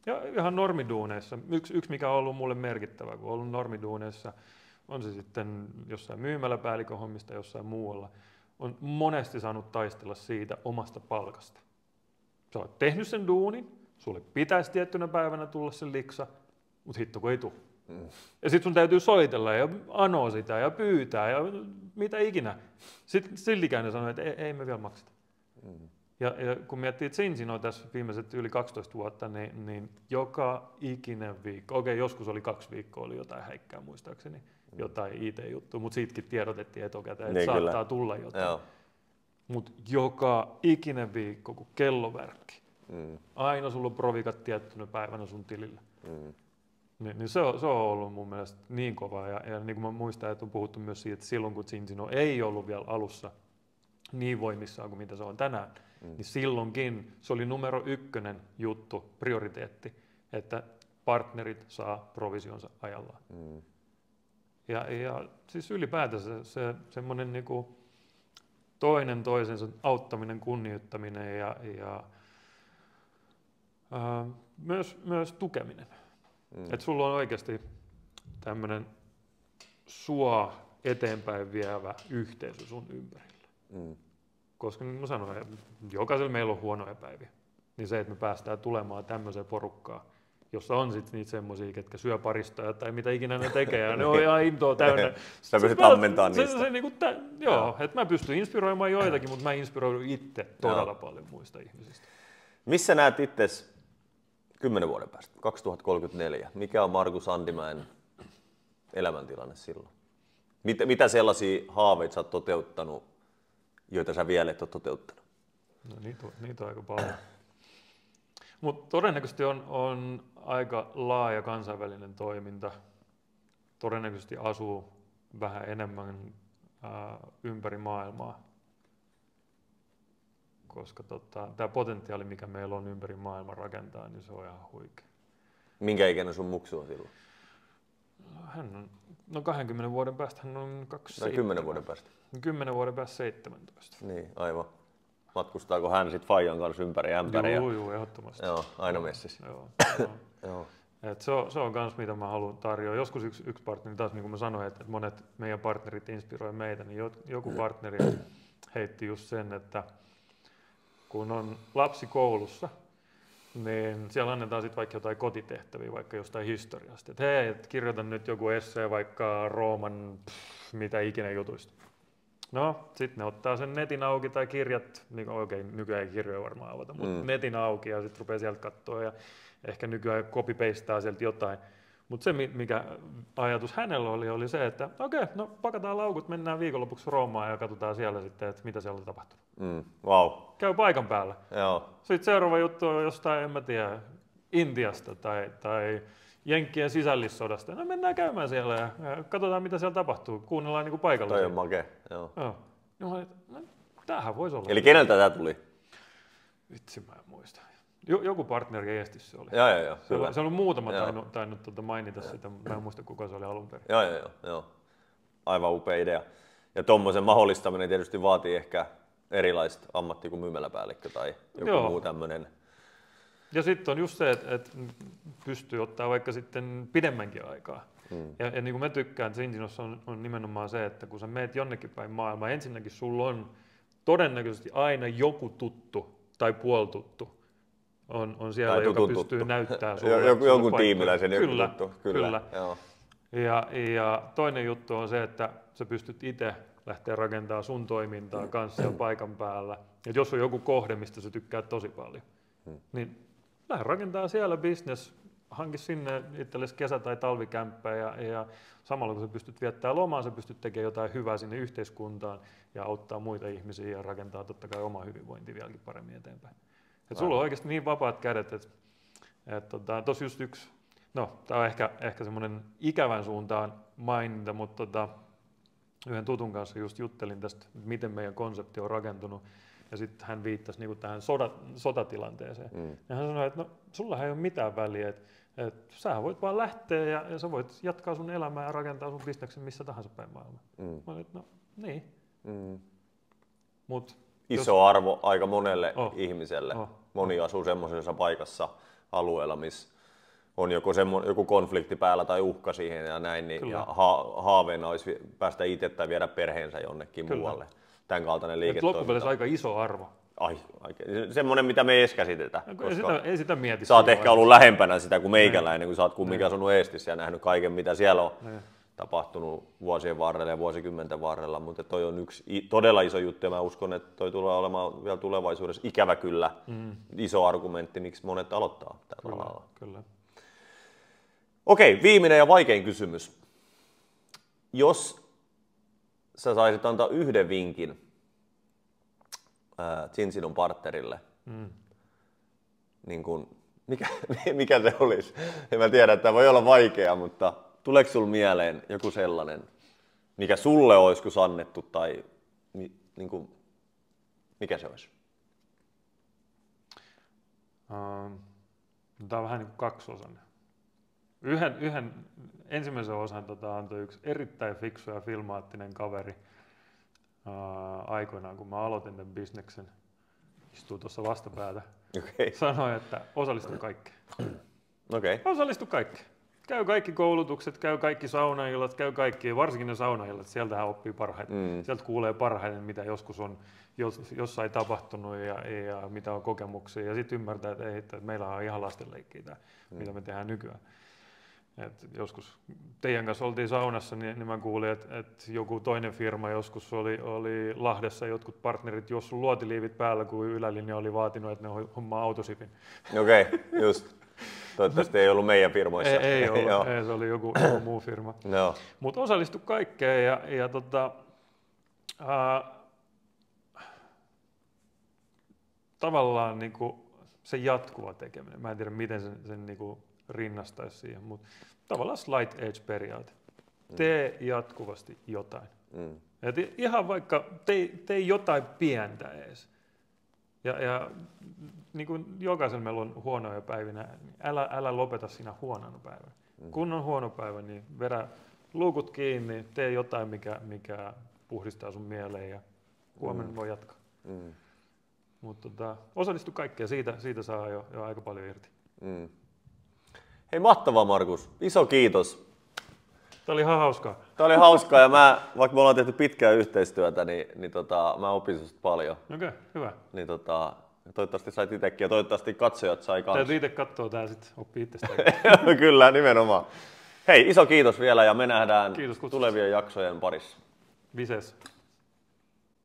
Ja ihan normiduuneissa, yksi mikä on ollut mulle merkittävä, kun on ollut normiduuneissa, on se sitten jossain myymäläpäällikön hommista jossain muualla, on monesti saanut taistella siitä omasta palkasta. Sä oot tehnyt sen duunin, sulle pitäisi tiettynä päivänä tulla sen liksa, mutta hitto kun ei tule. Ja sitten sun täytyy soitella ja anoa sitä ja pyytää ja mitä ikinä. Sitten siltikään ne sanoo, että ei me vielä makseta. Ja kun miettii Cincinoa tässä viimeiset yli 12 vuotta, niin joka ikinen viikko, joskus oli 2 viikkoa, oli jotain häikkää muistaakseni, jotain IT-juttua, mutta siitäkin tiedotettiin etukäteen, että niin saattaa tulla jotain. Mutta joka ikinen viikko, kun kellovärkki, aina sulla on provikat tiettynä päivänä sun tilillä. Niin se on ollut mun mielestä niin kova. Ja niin kuin mä muistan, että on puhuttu myös siitä, että silloin kun Cincino ei ollut vielä alussa niin voimissaan kuin mitä se on tänään, niin silloinkin se oli numero 1 juttu, prioriteetti, että partnerit saa provisionsa ajallaan. Ja siis ylipäätänsä se semmoinen niinku toinen toisensa auttaminen, kunnioittaminen ja myös tukeminen. Että sulla on oikeasti tämmöinen sua eteenpäin vievä yhteisö sun ympärillä. Koska niin mä sanoin, että jokaisella meillä on huonoja päiviä. Niin se, että me päästään tulemaan tämmöiseen porukkaan, jossa on sitten niitä semmoisia, ketkä syö paristoja tai mitä ikinä ne tekee, ja ne on ihan intoa täynnä. Sä pystyt ammentamaan niistä. Joo, että mä pystyn inspiroimaan joitakin, mutta mä inspiroidun itse todella paljon muista ihmisistä. Missä näet itsesi 10 vuoden päästä, 2034? Mikä on Markus Andimäen elämäntilanne silloin? Mitä sellaisia haaveita sä oot toteuttanut, joita sä vielä et ole toteuttanut? No niitä on aika paljon. Mutta todennäköisesti on aika laaja kansainvälinen toiminta. Todennäköisesti asuu vähän enemmän ympäri maailmaa. Koska tämä potentiaali, mikä meillä on ympäri maailman rakentaa, niin se on ihan huikea. Minkä ikäinen sun muksu on silloin? Hän on, 20 vuoden päästä hän on 27. 10 vuoden päästä? 10 vuoden päästä 17. Niin, aivan. Matkustaako hän sitten Fajan kanssa ympäri ämpäriä? Joo, ehdottomasti. Joo, aina messissä. Joo. Et se on kans mitä mä haluan tarjoa. Joskus yksi partneri, taas niin kuin mä sanoin, että monet meidän partnerit inspiroi meitä, niin joku partneri heitti just sen, että kun on lapsi koulussa, niin siellä annetaan sitten vaikka jotain kotitehtäviä, vaikka jostain historiasta. Että hei, kirjoita nyt joku essee vaikka Rooman mitä ikinä jutuista. No, sitten ne ottaa sen netin auki tai kirjat, niin oikein nykyään ei kirjoja varmaan avata, mutta netin auki ja sitten rupeaa sieltä katsoa ja ehkä nykyään copy-pastaa sieltä jotain. Mutta se, mikä ajatus hänellä oli se, että okei, no pakataan laukut, mennään viikonlopuksi Roomaan ja katsotaan siellä sitten, että mitä siellä on tapahtunut. Wow. Käy paikan päällä. Joo. Sitten seuraava juttu on jostain, en mä tiedä, Intiasta tai Jenkkien sisällissodasta. No mennään käymään siellä ja katsotaan, mitä siellä tapahtuu. Kuunnellaan niin kuin paikallisia. Toi on makea, joo. No, tämähän voisi olla. Eli keneltä tämä tuli? Vitsi, mä en muista. Joku partneri Eestissä se oli. Joo. Se on muutama tainnut mainita sitä, mutta mä en muista, kuka se oli alun perin. Joo. Aivan upea idea. Ja tuommoisen mahdollistaminen tietysti vaatii ehkä erilaista ammattia kuin myymäläpäällikkö tai joku muu tämmöinen. Ja sitten on just se, että pystyy ottaa vaikka sitten pidemmänkin aikaa. Ja niin kuin mä tykkään, että Cincinossa on nimenomaan se, että kun sä meet jonnekin päin maailmaa, ensinnäkin sulla on todennäköisesti aina joku tuttu tai puoltuttu on siellä, tai joka pystyy näyttämään sulle. Joku tiimiläisen, joku tuttu. Kyllä. Ja toinen juttu on se, että sä pystyt itse lähteä rakentamaan sun toimintaa kanssa siellä paikan päällä. Et jos on joku kohde, mistä sä tykkäät tosi paljon, niin lähde rakentamaan siellä business, hanki sinne itsellesi kesä- tai talvikämppää ja samalla kun sä pystyt viettämään lomaa, sä pystyt tekemään jotain hyvää sinne yhteiskuntaan ja auttaa muita ihmisiä ja rakentaa totta kai oma hyvinvointi vieläkin paremmin eteenpäin. Et sulla on oikeasti niin vapaat kädet, että tossa just yksi, no tää on ehkä semmoinen ikävän suuntaan maininta, mutta yhden tutun kanssa just juttelin tästä, miten meidän konsepti on rakentunut. Ja sitten hän viittasi niinku tähän sotatilanteeseen. Ja hän sanoi, että no, sulla ei ole mitään väliä, että sä voit vaan lähteä ja sä voit jatkaa sun elämää ja rakentaa sun bisneksen missä tahansa päin maailmaa. Mä olin, että no niin. Iso arvo aika monelle ihmiselle. Moni asuu semmoisessa paikassa alueella, missä on joku konflikti päällä tai uhka siihen ja näin, niin, ja haaveena olisi päästä itse tai viedä perheensä jonnekin muualle. Tämän kaltainen liiketoiminta. Loppupeleissä aika iso arvo. Semmoinen, mitä me ei edes käsitetä. Ei sitä mieti. Sä oot ehkä ollut lähempänä sitä kuin meikäläinen, kun sä oot kumminkin asunut Eestissä ja nähnyt kaiken, mitä siellä on tapahtunut vuosien varrella ja vuosikymmenten varrella. Mutta toi on yksi todella iso juttu ja mä uskon, että toi tulee olemaan vielä tulevaisuudessa ikävä kyllä iso argumentti, miksi monet aloittaa tällä alalla. Kyllä. Okei, viimeinen ja vaikein kysymys. Jos sä saisit antaa yhden vinkin Cincinon partnerille, niin kun, mikä se olisi? En mä tiedä, että tämä voi olla vaikeaa, mutta tuleeko sulla mieleen joku sellainen, mikä sulle olisi annettu tai niin kun, mikä se olisi? Tämä on vähän niin kuin kaksiosainen. Yhden ensimmäisen osan antoi yksi erittäin fiksu ja filmaattinen kaveri aikoinaan, kun mä aloitin tämän bisneksen. Istuu tuossa vastapäätä. Sanoi, että osallistu kaikkeen. Osallistu kaikkeen. Käy kaikki koulutukset, käy kaikki saunaillat, käy kaikki, varsinkin ne saunaillat, sieltähän oppii parhaiten. Sieltä kuulee parhaiten, mitä joskus on jossain tapahtunut ja mitä on kokemuksia. Ja sitten ymmärtää, että meillä on ihan lastenleikkiä tämä, mitä me tehdään nykyään. Et joskus teidän kanssa oltiin saunassa, niin mä kuulin, että joku toinen firma joskus oli Lahdessa, jotkut partnerit juossut luotiliivit päällä, kun Ylälinja oli vaatinut, että ne hommaa autosipin. Just. Toivottavasti ei ollut meidän firmoissa. Ei ollut, se oli joku muu firma. Mutta osallistu kaikkeen ja tavallaan niinku se jatkuva tekeminen. Mä en tiedä, miten sen niinku rinnastaisi siihen, mutta tavallaan slight edge-periaate. Tee jatkuvasti jotain. Et ihan vaikka tee jotain pientä ees. Ja niin kuin jokaisella meillä on huonoja päivinä, älä lopeta siinä huonona päivänä. Kun on huono päivä, niin vedä luukut kiinni, tee jotain, mikä puhdistaa sun mieleen ja huomenna voi jatkaa. Mutta osallistu kaikkeen, siitä saa jo aika paljon irti. Hei, mahtavaa Markus, iso kiitos. Tämä oli ihan hauskaa. Tämä oli hauskaa ja vaikka me ollaan tehty pitkää yhteistyötä, niin mä opin susta paljon. Okei, hyvä. Niin toivottavasti sait itsekin ja toivottavasti katsojat sai kanssa. Täytyy itse katsoa tää sitten, oppii itsestään. Kyllä, nimenomaan. Hei, iso kiitos vielä ja me nähdään tulevien jaksojen parissa. Vises.